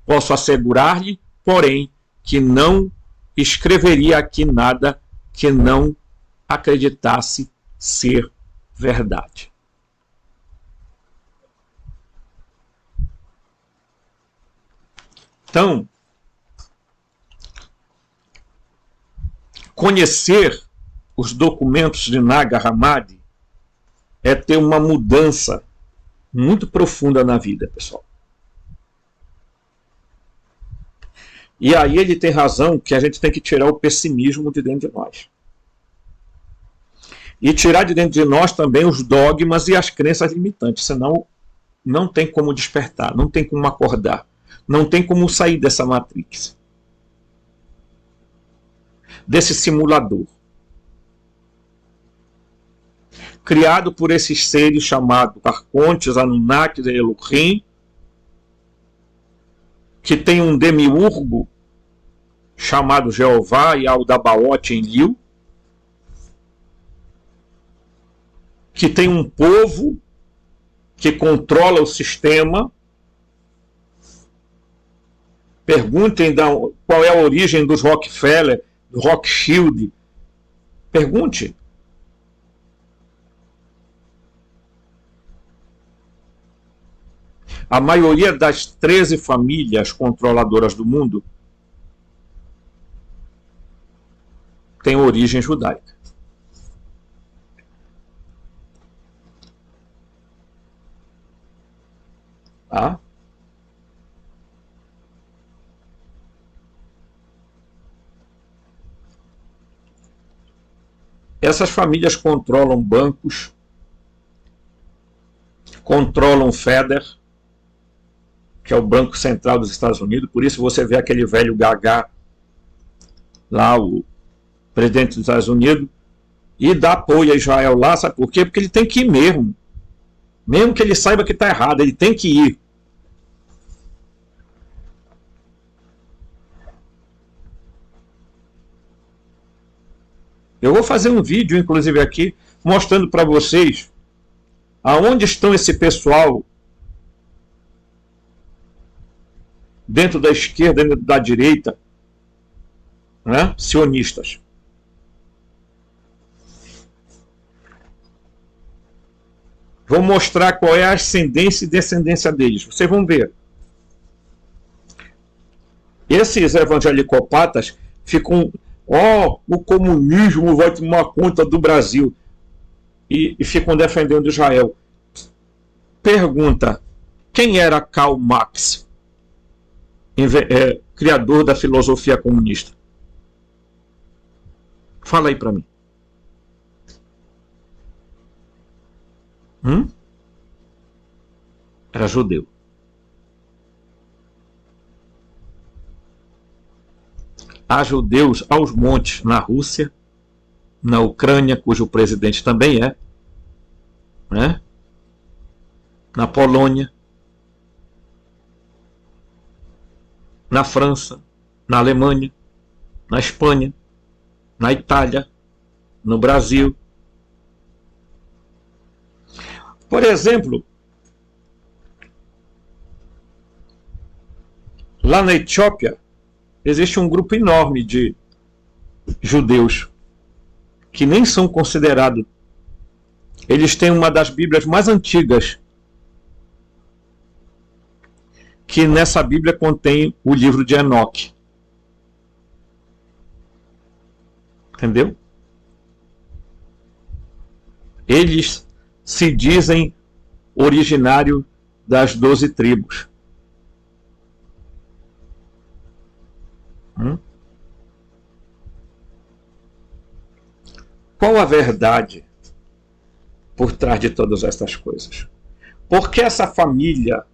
Posso assegurar-lhe, porém, que não escreveria aqui nada que não acreditasse ser verdade. Então, conhecer os documentos de Nag Hammadi é ter uma mudança muito profunda na vida, pessoal. E aí ele tem razão que a gente tem que tirar o pessimismo de dentro de nós. E tirar de dentro de nós também os dogmas e as crenças limitantes, senão não tem como despertar, não tem como acordar, não tem como sair dessa matrix, desse simulador, criado por esses seres chamados Arcontes, Anunnakis, Elohim, que tem um demiurgo chamado Jeová e Aldabaoth em Liu, que tem um povo que controla o sistema. Perguntem qual é a origem dos Rockefeller, do Rothschild. Pergunte. A maioria das 13 famílias controladoras do mundo tem origem judaica. Tá? Essas famílias controlam bancos, controlam o FEDER, que é o Banco Central dos Estados Unidos. Por isso você vê aquele velho Gagá lá, o presidente dos Estados Unidos, e dá apoio a Israel lá. Sabe por quê? Porque ele tem que ir mesmo. Mesmo que ele saiba que está errado, ele tem que ir. Eu vou fazer um vídeo, inclusive aqui, mostrando para vocês aonde estão esse pessoal dentro da esquerda, dentro da direita, né? Sionistas. Vou mostrar qual é a ascendência e descendência deles. Vocês vão ver. Esses evangelicopatas ficam... o comunismo vai tomar conta do Brasil. E ficam defendendo Israel. Pergunta: quem era Karl Marx? Criador da filosofia comunista. Fala aí para mim. Era judeu. Há judeus aos montes na Rússia, na Ucrânia, cujo presidente também é, né? Na Polônia, na França, na Alemanha, na Espanha, na Itália, no Brasil. Por exemplo, lá na Etiópia, existe um grupo enorme de judeus que nem são considerados. Eles têm uma das Bíblias mais antigas, que nessa Bíblia contém o livro de Enoque. Entendeu? Eles se dizem originários das 12 tribos. Qual a verdade por trás de todas estas coisas? Por que essa família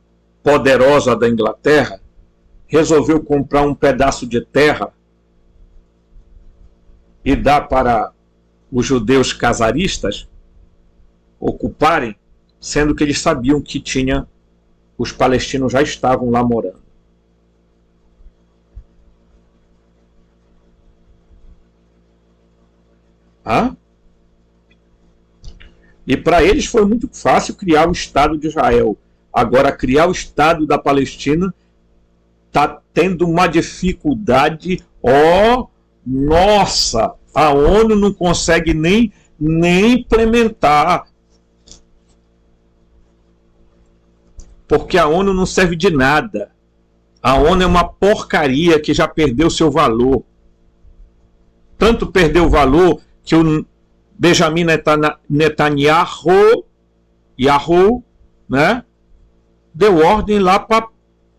poderosa da Inglaterra resolveu comprar um pedaço de terra e dar para os judeus casaristas ocuparem, sendo que eles sabiam que tinha, os palestinos já estavam lá morando? E para eles foi muito fácil criar o Estado de Israel. Agora, criar o Estado da Palestina está tendo uma dificuldade. Nossa, a ONU não consegue nem implementar. Porque a ONU não serve de nada. A ONU é uma porcaria que já perdeu seu valor. Tanto perdeu o valor que o Benjamin Netanyahu, né, deu ordem lá para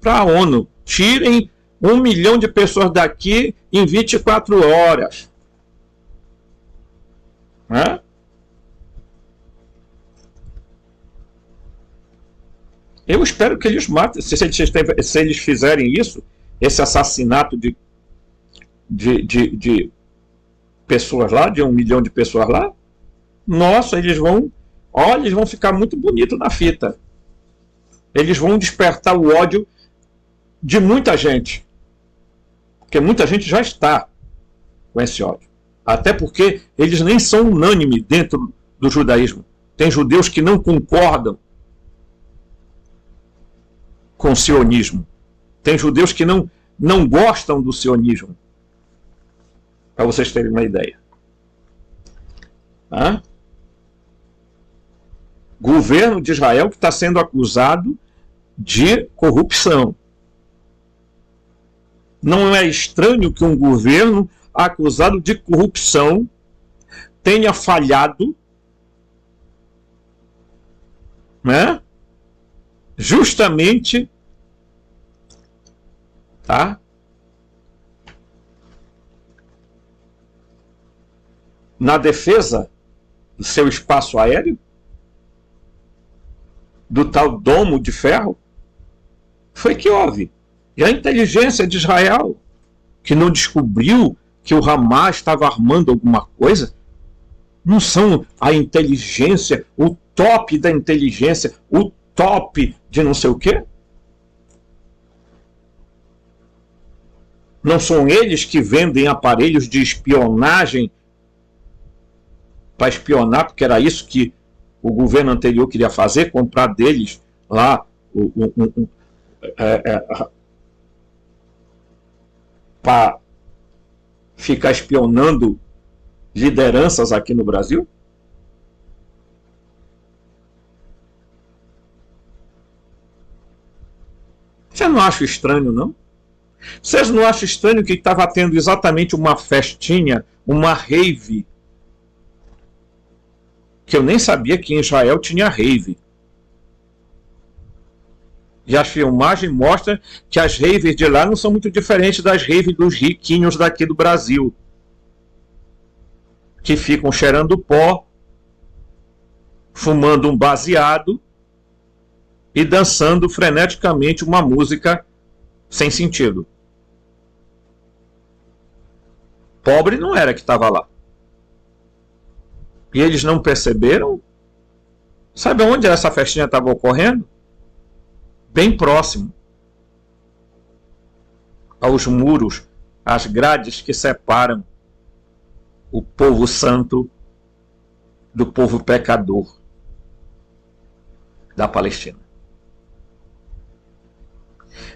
a ONU. Tirem 1 milhão de pessoas daqui em 24 horas. Né? Eu espero que eles matem. Se eles fizerem isso, esse assassinato de pessoas lá, de 1 milhão de pessoas lá, nossa, eles vão ficar muito bonitos na fita. Eles vão despertar o ódio de muita gente, porque muita gente já está com esse ódio, até porque eles nem são unânimes dentro do judaísmo. Tem judeus que não concordam com o sionismo, tem judeus que não gostam do sionismo, para vocês terem uma ideia. Governo de Israel que está sendo acusado de corrupção. Não é estranho que um governo acusado de corrupção tenha falhado, né? Justamente, tá? Na defesa do seu espaço aéreo, do tal domo de ferro. Foi que houve. E a inteligência de Israel, que não descobriu que o Hamas estava armando alguma coisa, não são a inteligência, o top da inteligência, o top de não sei o quê? Não são eles que vendem aparelhos de espionagem para espionar, porque era isso que o governo anterior queria fazer, comprar deles lá para ficar espionando lideranças aqui no Brasil? Você não acha estranho, não? Vocês não acham estranho que estava tendo exatamente uma festinha, uma rave, que eu nem sabia que em Israel tinha rave. E a filmagem mostra que as raves de lá não são muito diferentes das raves dos riquinhos daqui do Brasil, que ficam cheirando pó, fumando um baseado e dançando freneticamente uma música sem sentido. Pobre não era que estava lá. E eles não perceberam? Sabe onde essa festinha estava ocorrendo? Bem próximo aos muros, às grades que separam o povo santo do povo pecador da Palestina.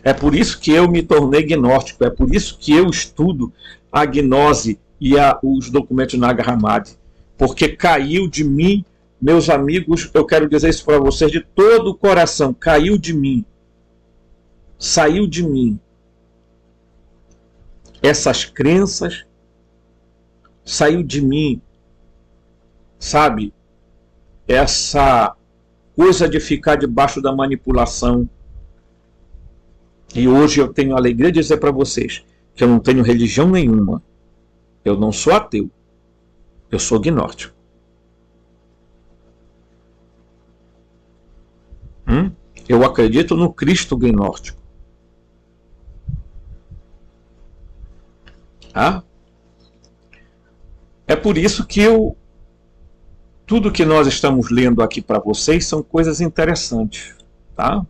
É por isso que eu me tornei gnóstico, é por isso que eu estudo a gnose e os documentos Nag Hammadi, porque caiu de mim, meus amigos, eu quero dizer isso para vocês de todo o coração, caiu de mim, saiu de mim essas crenças, saiu de mim, sabe, essa coisa de ficar debaixo da manipulação. E hoje eu tenho a alegria de dizer para vocês que eu não tenho religião nenhuma. Eu não sou ateu. Eu sou gnóstico. Eu acredito no Cristo gnóstico. É por isso que tudo que nós estamos lendo aqui para vocês são coisas interessantes, tá?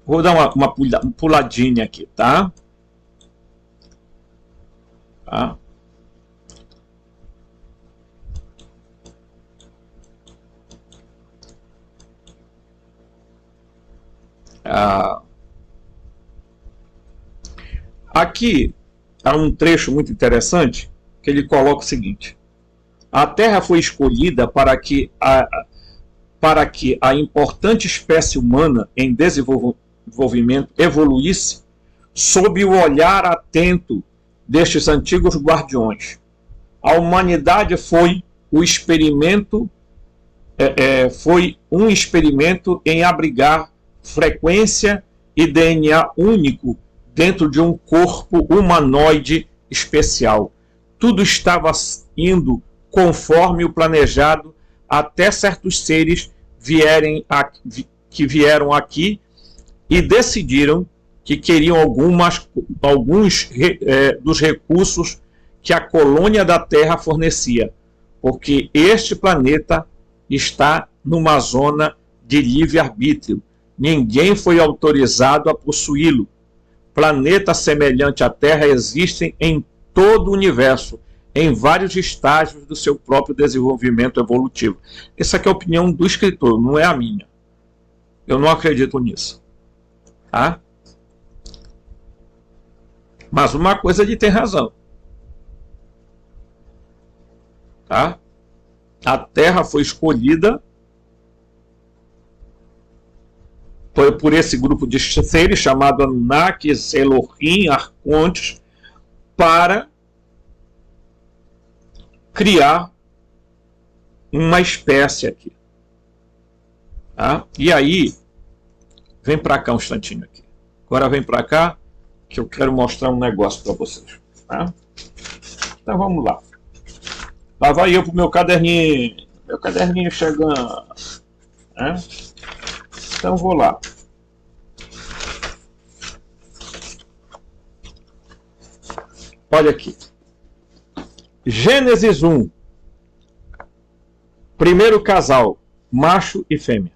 Vou dar uma puladinha aqui, tá? Aqui há um trecho muito interessante que ele coloca o seguinte: a Terra foi escolhida para que a importante espécie humana em desenvolvimento evoluísse sob o olhar atento destes antigos guardiões. A humanidade foi um experimento em abrigar frequência e DNA único dentro de um corpo humanoide especial. Tudo estava indo conforme o planejado, até certos seres que vieram aqui e decidiram que queriam alguns dos recursos que a colônia da Terra fornecia, porque este planeta está numa zona de livre-arbítrio. Ninguém foi autorizado a possuí-lo. Planetas semelhantes à Terra existem em todo o universo, em vários estágios do seu próprio desenvolvimento evolutivo. Essa aqui é a opinião do escritor, não é a minha. Eu não acredito nisso. Tá? Mas uma coisa ele tem razão. Tá? A Terra foi escolhida por esse grupo de seres chamado Anunnakis, Elohim, Arcontes, para criar uma espécie aqui. Tá? E aí, vem para cá um instantinho aqui. Agora vem para cá, que eu quero mostrar um negócio para vocês. Tá? Então vamos lá. Lá vai eu pro meu caderninho. Meu caderninho chegando. Né? Então vou lá. Olha aqui. Gênesis 1. Primeiro casal, macho e fêmea.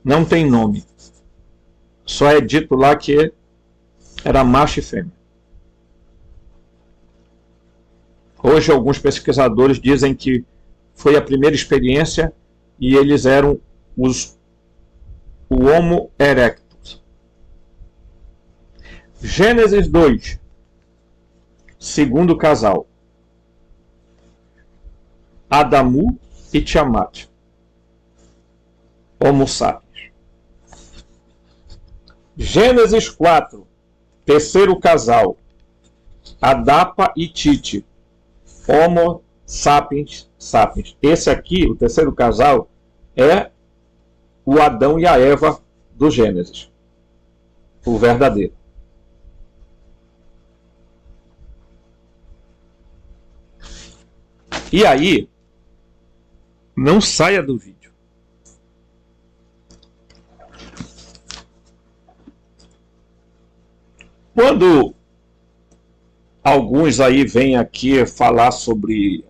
Não tem nome. Só é dito lá que era macho e fêmea. Hoje alguns pesquisadores dizem que foi a primeira experiência e eles eram o Homo erectus. Gênesis 2. Segundo casal. Adamu e Tiamat. Homo sapiens. Gênesis 4. Terceiro casal. Adapa e Tite. Homo sapiens sapiens. Esse aqui, o terceiro casal, é o Adão e a Eva do Gênesis. O verdadeiro. E aí, não saia do vídeo. Quando alguns aí vêm aqui falar sobre...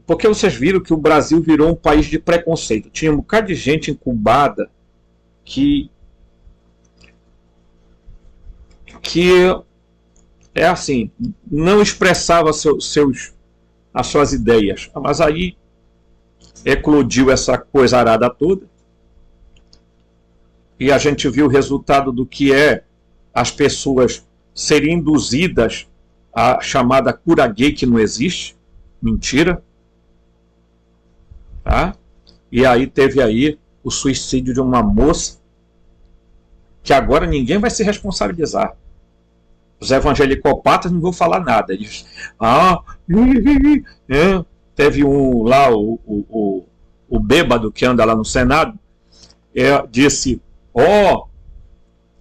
Porque vocês viram que o Brasil virou um país de preconceito. Tinha um bocado de gente incubada que é assim, não expressava as suas ideias. Mas aí eclodiu essa coisa arada toda, e a gente viu o resultado do que é as pessoas serem induzidas à chamada cura gay, que não existe, mentira, tá? E aí teve aí o suicídio de uma moça, que agora ninguém vai se responsabilizar. Os evangelicopatas não vão falar nada. Eles, teve um lá, o bêbado que anda lá no Senado, disse,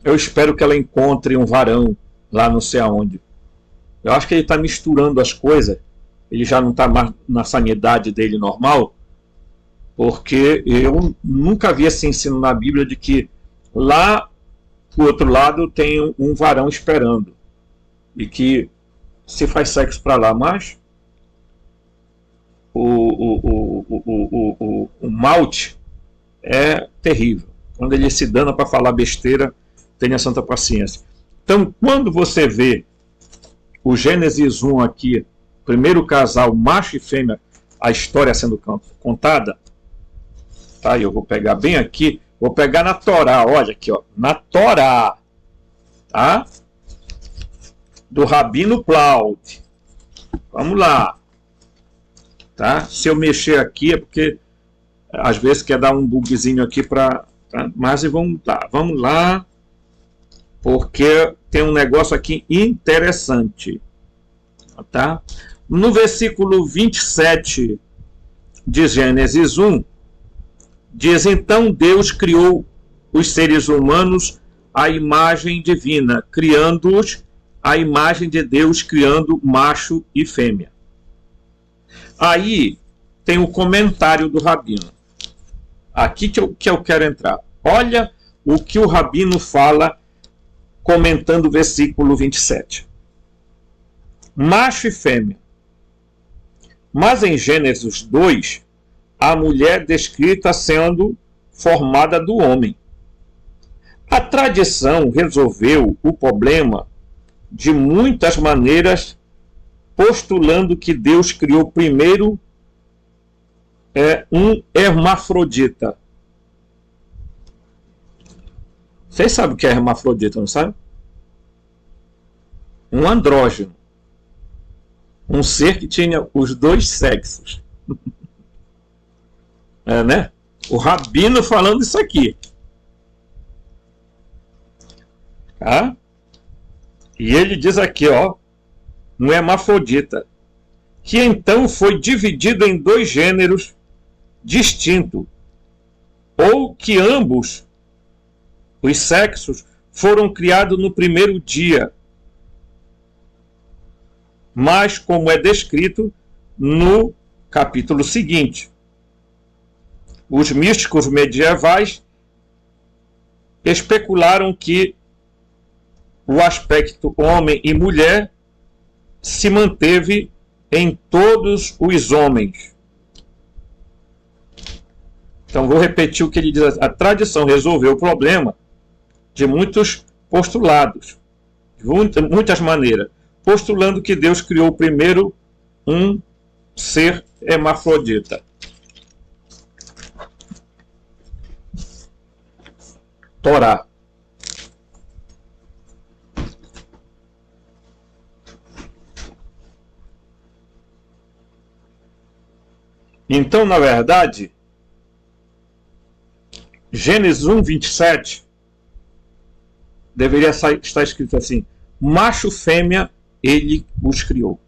eu espero que ela encontre um varão lá não sei aonde. Eu acho que ele está misturando as coisas, ele já não está mais na sanidade dele normal, porque eu nunca vi esse ensino na Bíblia de que lá do outro lado tem um varão esperando e que se faz sexo para lá, mas o malte é terrível. Quando ele se dana para falar besteira, tenha santa paciência. Então, quando você vê o Gênesis 1 aqui, primeiro casal, macho e fêmea, a história sendo contada, tá? Eu vou pegar bem aqui, vou pegar na Torá, olha aqui, ó, na Torá, tá? Do Rabino Plaut. Vamos lá, tá? Se eu mexer aqui é porque às vezes quer dar um bugzinho aqui para, tá? Mas vamos lá, porque tem um negócio aqui interessante, tá? No versículo 27 de Gênesis 1, diz, então Deus criou os seres humanos à imagem divina, criando-os à imagem de Deus, criando macho e fêmea. Aí tem o comentário do Rabino. Aqui que eu quero entrar. Olha o que o Rabino fala comentando o versículo 27. Macho e fêmea. Mas em Gênesis 2, a mulher descrita sendo formada do homem. A tradição resolveu o problema de muitas maneiras, postulando que Deus criou primeiro um hermafrodita. Vocês sabem o que é hermafrodita, não sabe? Um andrógeno. Um ser que tinha os dois sexos. Né? O Rabino falando isso aqui. Tá? E ele diz aqui, ó, um hermafrodita, que então foi dividido em dois gêneros distintos, ou que ambos os sexos foram criados no primeiro dia, mas como é descrito no capítulo seguinte. Os místicos medievais especularam que o aspecto homem e mulher se manteve em todos os homens. Então vou repetir o que ele diz. A tradição resolveu o problema de muitos postulados, de muitas maneiras, postulando que Deus criou primeiro um ser hermafrodita. Torá. Então, na verdade, Gênesis 1, 27 deveria estar escrito assim: macho e fêmea ele os criou.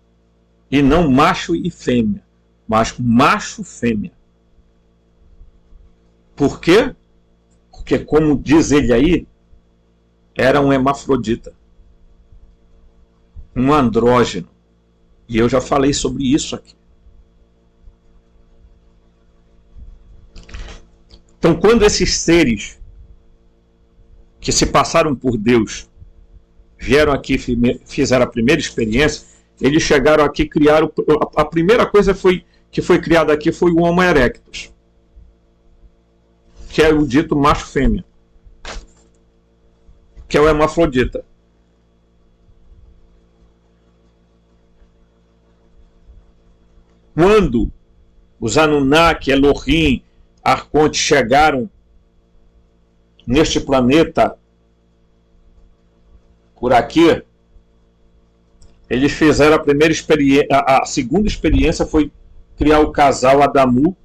E não macho e fêmea, mas macho e fêmea. Por quê? Porque, como diz ele aí, era um hermafrodita, um andrógeno. E eu já falei sobre isso aqui. Então, quando esses seres que se passaram por Deus vieram aqui, fizeram a primeira experiência, eles chegaram aqui, criaram. A primeira coisa que foi criada aqui foi o Homo erectus, que é o dito macho-fêmea, que é o hermafrodita. Quando os Anunnaki, Elohim, Arcontes chegaram neste planeta, por aqui, eles fizeram a primeira experiência, a segunda experiência foi criar o casal Adamu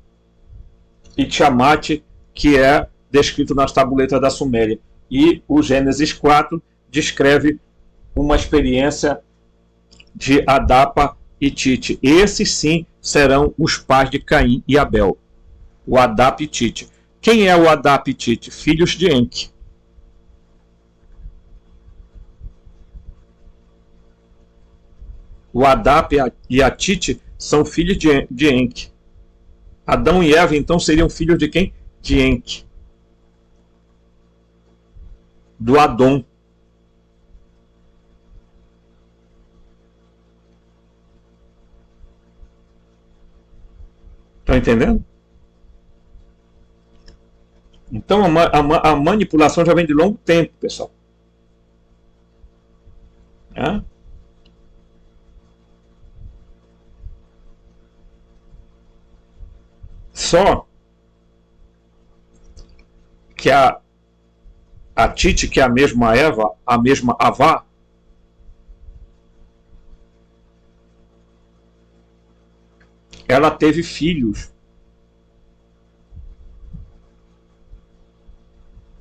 e Tiamat, que é descrito nas tabuletas da Suméria. E o Gênesis 4 descreve uma experiência de Adapa e Tite. Esses sim serão os pais de Caim e Abel, o Adapa e Tite. Quem é o Adapa e Tite? Filhos de Enki. O Adapa e a Tite são filhos de Enki. Adão e Eva, então, seriam filhos de quem? De Enki. Do Adão. Estão entendendo? Então a manipulação já vem de longo tempo, pessoal. É? Só que a Tite, que é a mesma Eva, a mesma Havá, ela teve filhos.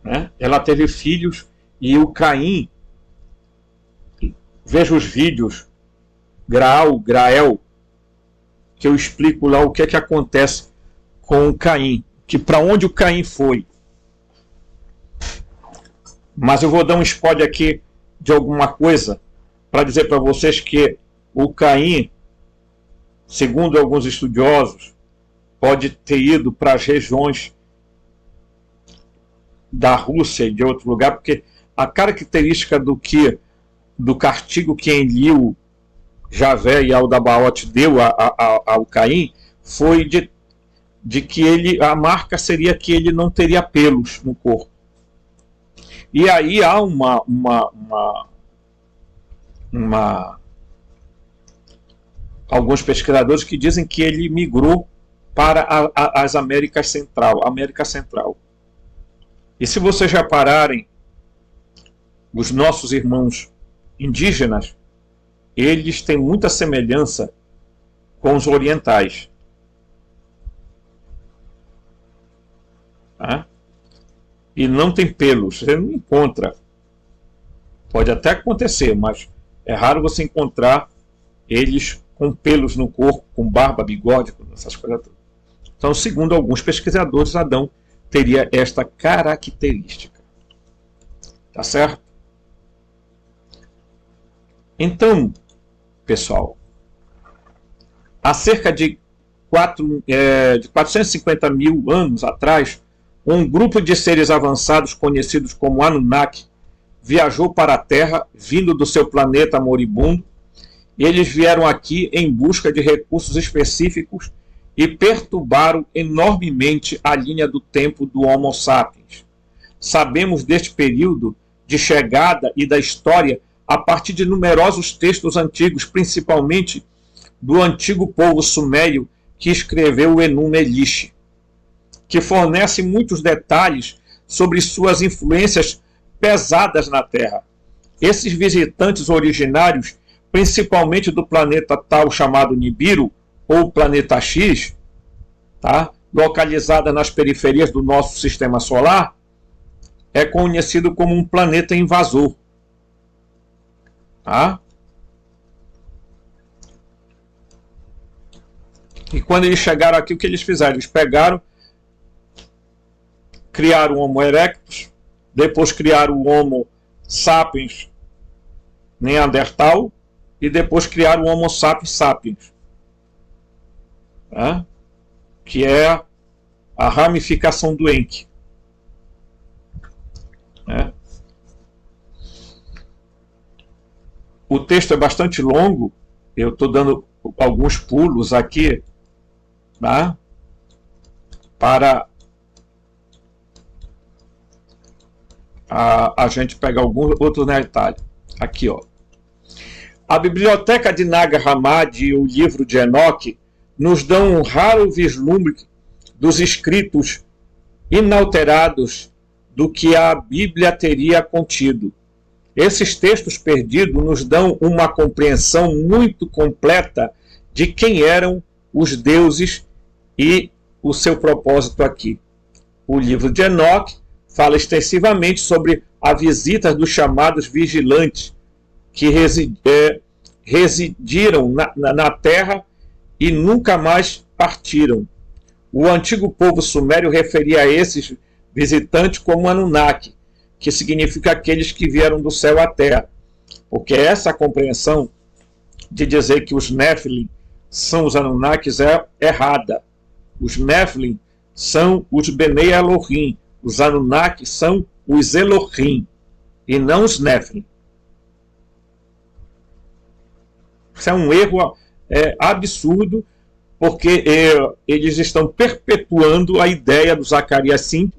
Né? Ela teve filhos e o Caim, veja os vídeos, Grael, que eu explico lá o que é que acontece com o Caim, que para onde o Caim foi. Mas eu vou dar um spoiler aqui de alguma coisa para dizer para vocês que o Caim, segundo alguns estudiosos, pode ter ido para as regiões da Rússia e de outro lugar, porque a característica do castigo que Enlil, Javé e Aldabaoth deu ao Caim foi de que a marca seria que ele não teria pelos no corpo. E aí há alguns pesquisadores que dizem que ele migrou para as América Central. E se vocês repararem, os nossos irmãos indígenas, eles têm muita semelhança com os orientais. Tá? E não tem pelos, você não encontra. Pode até acontecer, mas é raro você encontrar eles com pelos no corpo, com barba, bigode, com essas coisas todas. Então, segundo alguns pesquisadores, Adão teria esta característica. Tá certo? Então, pessoal, há cerca de 450 mil anos atrás, um grupo de seres avançados conhecidos como Anunnaki viajou para a Terra, vindo do seu planeta moribundo. Eles vieram aqui em busca de recursos específicos e perturbaram enormemente a linha do tempo do Homo sapiens. Sabemos deste período de chegada e da história a partir de numerosos textos antigos, principalmente do antigo povo sumério que escreveu o Enuma Elish, que fornece muitos detalhes sobre suas influências pesadas na Terra. Esses visitantes originários, principalmente do planeta tal chamado Nibiru, ou planeta X, tá? Localizada nas periferias do nosso sistema solar, é conhecido como um planeta invasor. Tá? E quando eles chegaram aqui, o que eles fizeram? Eles pegaram, criaram o Homo erectus, depois criaram o Homo sapiens Neandertal e depois criaram o Homo sapiens sapiens, tá? Que é a ramificação do Enki. O texto é bastante longo, eu estou dando alguns pulos aqui, tá? Para a gente pegar alguns outros detalhes. Aqui, ó. A biblioteca de Nag Hammadi e o livro de Enoque nos dão um raro vislumbre dos escritos inalterados do que a Bíblia teria contido. Esses textos perdidos nos dão uma compreensão muito completa de quem eram os deuses e o seu propósito aqui. O livro de Enoque fala extensivamente sobre a visita dos chamados vigilantes, que residiram na terra e nunca mais partiram. O antigo povo sumério referia a esses visitantes como Anunnaki, que significa aqueles que vieram do céu à terra, porque essa compreensão de dizer que os Nephilim são os Anunnakis é errada. Os Nephilim são os Benei Elohim, os Anunnakis são os Elohim, e não os Nephilim. Isso é um erro absurdo, porque eles estão perpetuando a ideia do Zacarias 5,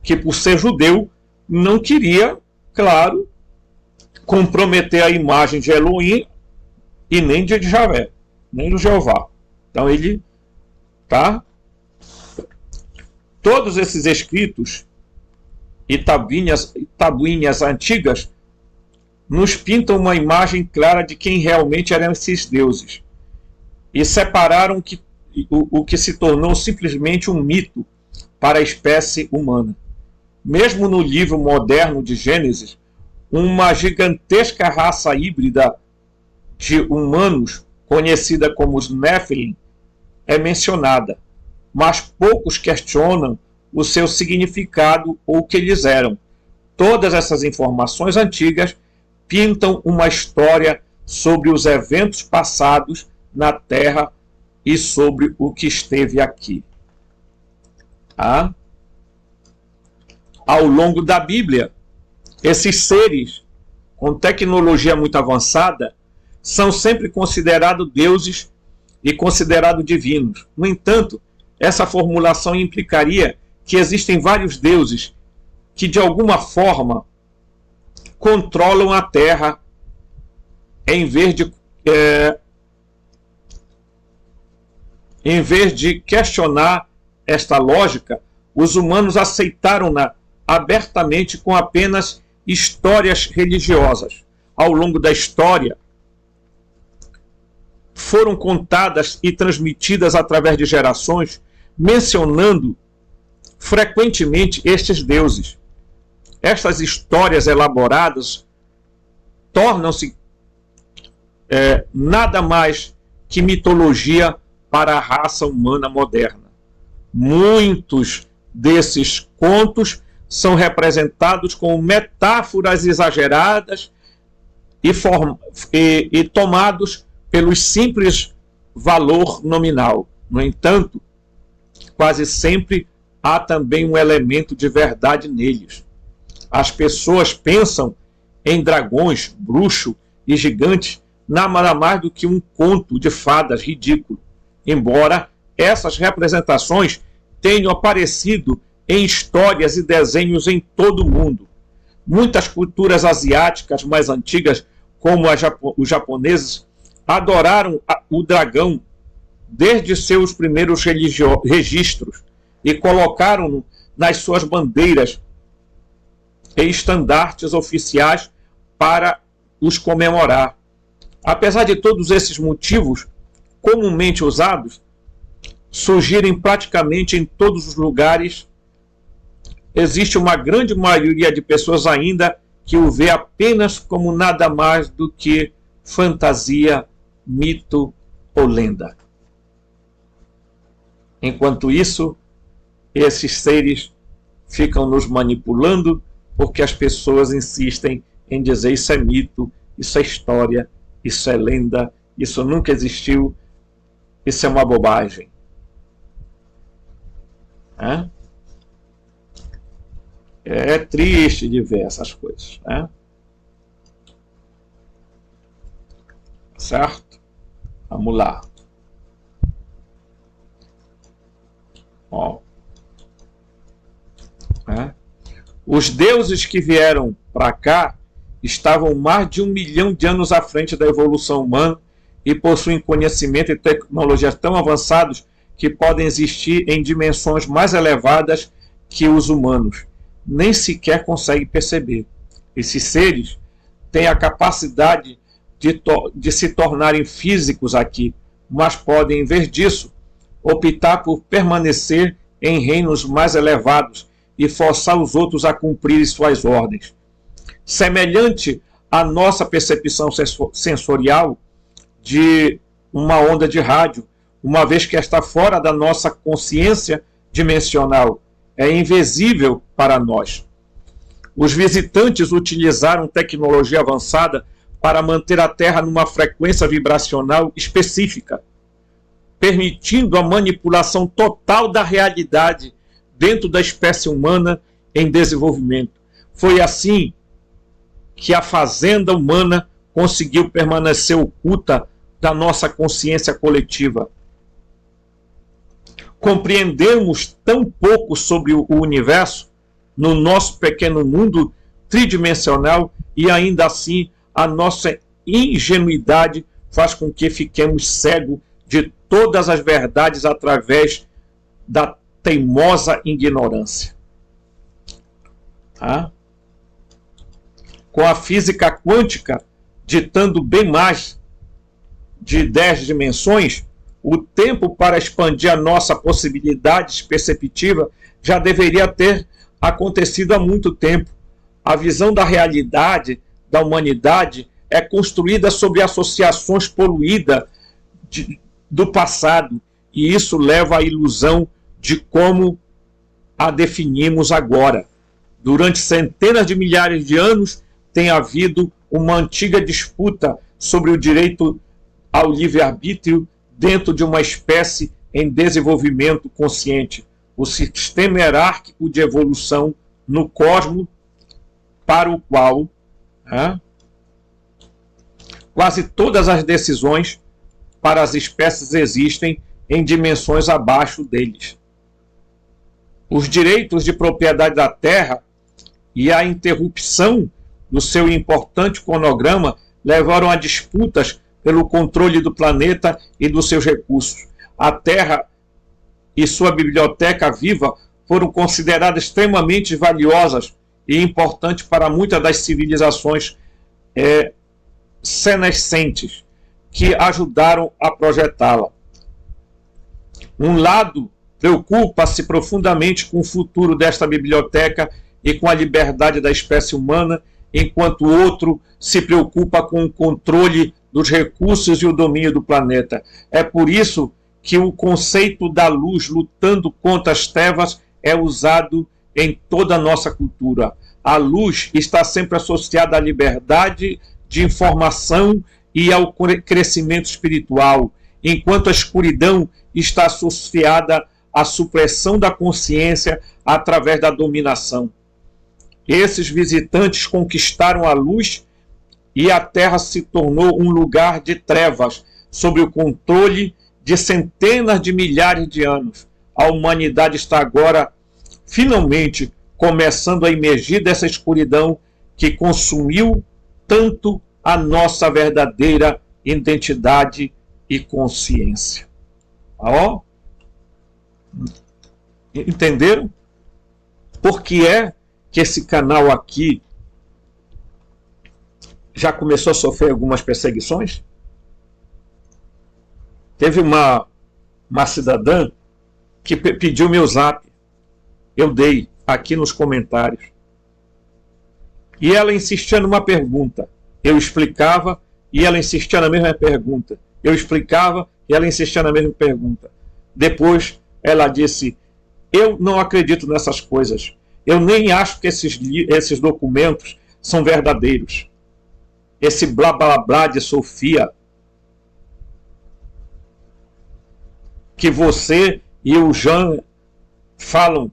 que por ser judeu não queria, claro, comprometer a imagem de Elohim e nem de Javé, nem do Jeová. Então ele tá. Todos esses escritos e tabuinhas antigas nos pintam uma imagem clara de quem realmente eram esses deuses e separaram o que se tornou simplesmente um mito para a espécie humana. Mesmo no livro moderno de Gênesis, uma gigantesca raça híbrida de humanos, conhecida como os Nephilim, é mencionada, mas poucos questionam o seu significado ou o que eles eram. Todas essas informações antigas pintam uma história sobre os eventos passados na Terra e sobre o que esteve aqui. Ao longo da Bíblia, esses seres com tecnologia muito avançada são sempre considerados deuses e considerados divinos. No entanto, essa formulação implicaria que existem vários deuses que, de alguma forma, controlam a Terra em vez de questionar esta lógica. Os humanos aceitaram-na abertamente com apenas histórias religiosas. Ao longo da história, foram contadas e transmitidas através de gerações, mencionando frequentemente estes deuses. Estas histórias elaboradas tornam-se nada mais que mitologia para a raça humana moderna. Muitos desses contos são representados como metáforas exageradas e tomados pelo simples valor nominal. No entanto, quase sempre há também um elemento de verdade neles. As pessoas pensam em dragões, bruxos e gigantes nada mais do que um conto de fadas ridículo, embora essas representações tenham aparecido em histórias e desenhos em todo o mundo. Muitas culturas asiáticas mais antigas, como os japoneses, adoraram o dragão desde seus primeiros registros e colocaram-no nas suas bandeiras e estandartes oficiais para os comemorar. Apesar de todos esses motivos comumente usados surgirem praticamente em todos os lugares, existe uma grande maioria de pessoas ainda que o vê apenas como nada mais do que fantasia, mito ou lenda. Enquanto isso, esses seres ficam nos manipulando porque as pessoas insistem em dizer isso é mito, isso é história, isso é lenda, isso nunca existiu, isso é uma bobagem. É triste de ver essas coisas, né? Certo? Vamos lá. Os deuses que vieram para cá estavam mais de 1 milhão de anos à frente da evolução humana e possuem conhecimento e tecnologias tão avançados que podem existir em dimensões mais elevadas que os humanos nem sequer conseguem perceber. Esses seres têm a capacidade de se tornarem físicos aqui, mas podem, em vez disso, optar por permanecer em reinos mais elevados e forçar os outros a cumprirem suas ordens. Semelhante à nossa percepção sensorial de uma onda de rádio, uma vez que está fora da nossa consciência dimensional, é invisível para nós. Os visitantes utilizaram tecnologia avançada para manter a Terra numa frequência vibracional específica, permitindo a manipulação total da realidade dentro da espécie humana em desenvolvimento. Foi assim que a fazenda humana conseguiu permanecer oculta da nossa consciência coletiva. Compreendemos tão pouco sobre o universo no nosso pequeno mundo tridimensional e ainda assim a nossa ingenuidade faz com que fiquemos cegos de todas as verdades através da teimosa ignorância. Tá? Com a física quântica ditando bem mais de 10 dimensões, o tempo para expandir a nossa possibilidade perceptiva já deveria ter acontecido há muito tempo. A visão da realidade da humanidade é construída sobre associações poluídas do passado, e isso leva à ilusão de como a definimos agora. Durante centenas de milhares de anos tem havido uma antiga disputa sobre o direito ao livre-arbítrio dentro de uma espécie em desenvolvimento consciente, o sistema hierárquico de evolução no cosmos, para o qual quase todas as decisões para as espécies existem em dimensões abaixo deles. Os direitos de propriedade da Terra e a interrupção do seu importante cronograma levaram a disputas pelo controle do planeta e dos seus recursos. A Terra e sua biblioteca viva foram consideradas extremamente valiosas e importantes para muitas das civilizações senescentes que ajudaram a projetá-la. Um lado preocupa-se profundamente com o futuro desta biblioteca e com a liberdade da espécie humana, enquanto o outro se preocupa com o controle dos recursos e o domínio do planeta. É por isso que o conceito da luz lutando contra as trevas é usado em toda a nossa cultura. A luz está sempre associada à liberdade de informação e ao crescimento espiritual, enquanto a escuridão está associada à supressão da consciência através da dominação. Esses visitantes conquistaram a luz e a Terra se tornou um lugar de trevas, sob o controle de centenas de milhares de anos. A humanidade está agora, finalmente, começando a emergir dessa escuridão que consumiu tanto a nossa verdadeira identidade e consciência. Ó, entenderam? Por que é que esse canal aqui já começou a sofrer algumas perseguições? Teve uma cidadã que pediu meu zap. Eu dei aqui nos comentários. E ela insistia numa pergunta. Eu explicava e ela insistia na mesma pergunta. Eu explicava e ela insistia na mesma pergunta. Depois ela disse: eu não acredito nessas coisas. Eu nem acho que esses documentos são verdadeiros. Esse blá blá blá de Sofia que você e o Jean falam.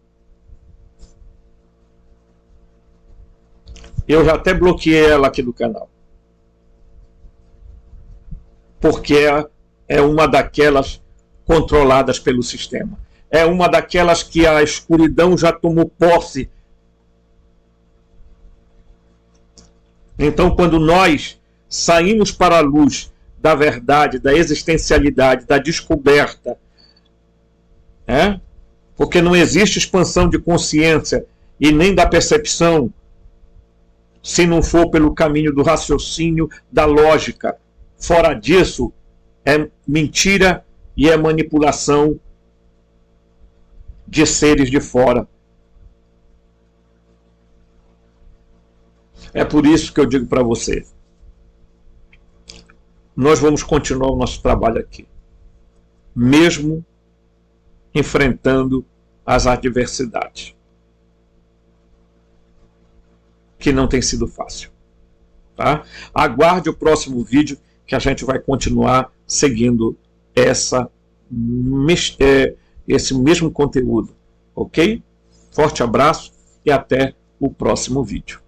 Eu já até bloqueei ela aqui do canal. Porque é uma daquelas controladas pelo sistema. É uma daquelas que a escuridão já tomou posse. Então, quando nós saímos para a luz da verdade, da existencialidade, da descoberta. Porque não existe expansão de consciência e nem da percepção se não for pelo caminho do raciocínio, da lógica. Fora disso, é mentira e é manipulação de seres de fora. É por isso que eu digo para você, nós vamos continuar o nosso trabalho aqui, mesmo enfrentando as adversidades, que não tem sido fácil. Tá? Aguarde o próximo vídeo, que a gente vai continuar seguindo esse mesmo conteúdo. Ok? Forte abraço e até o próximo vídeo.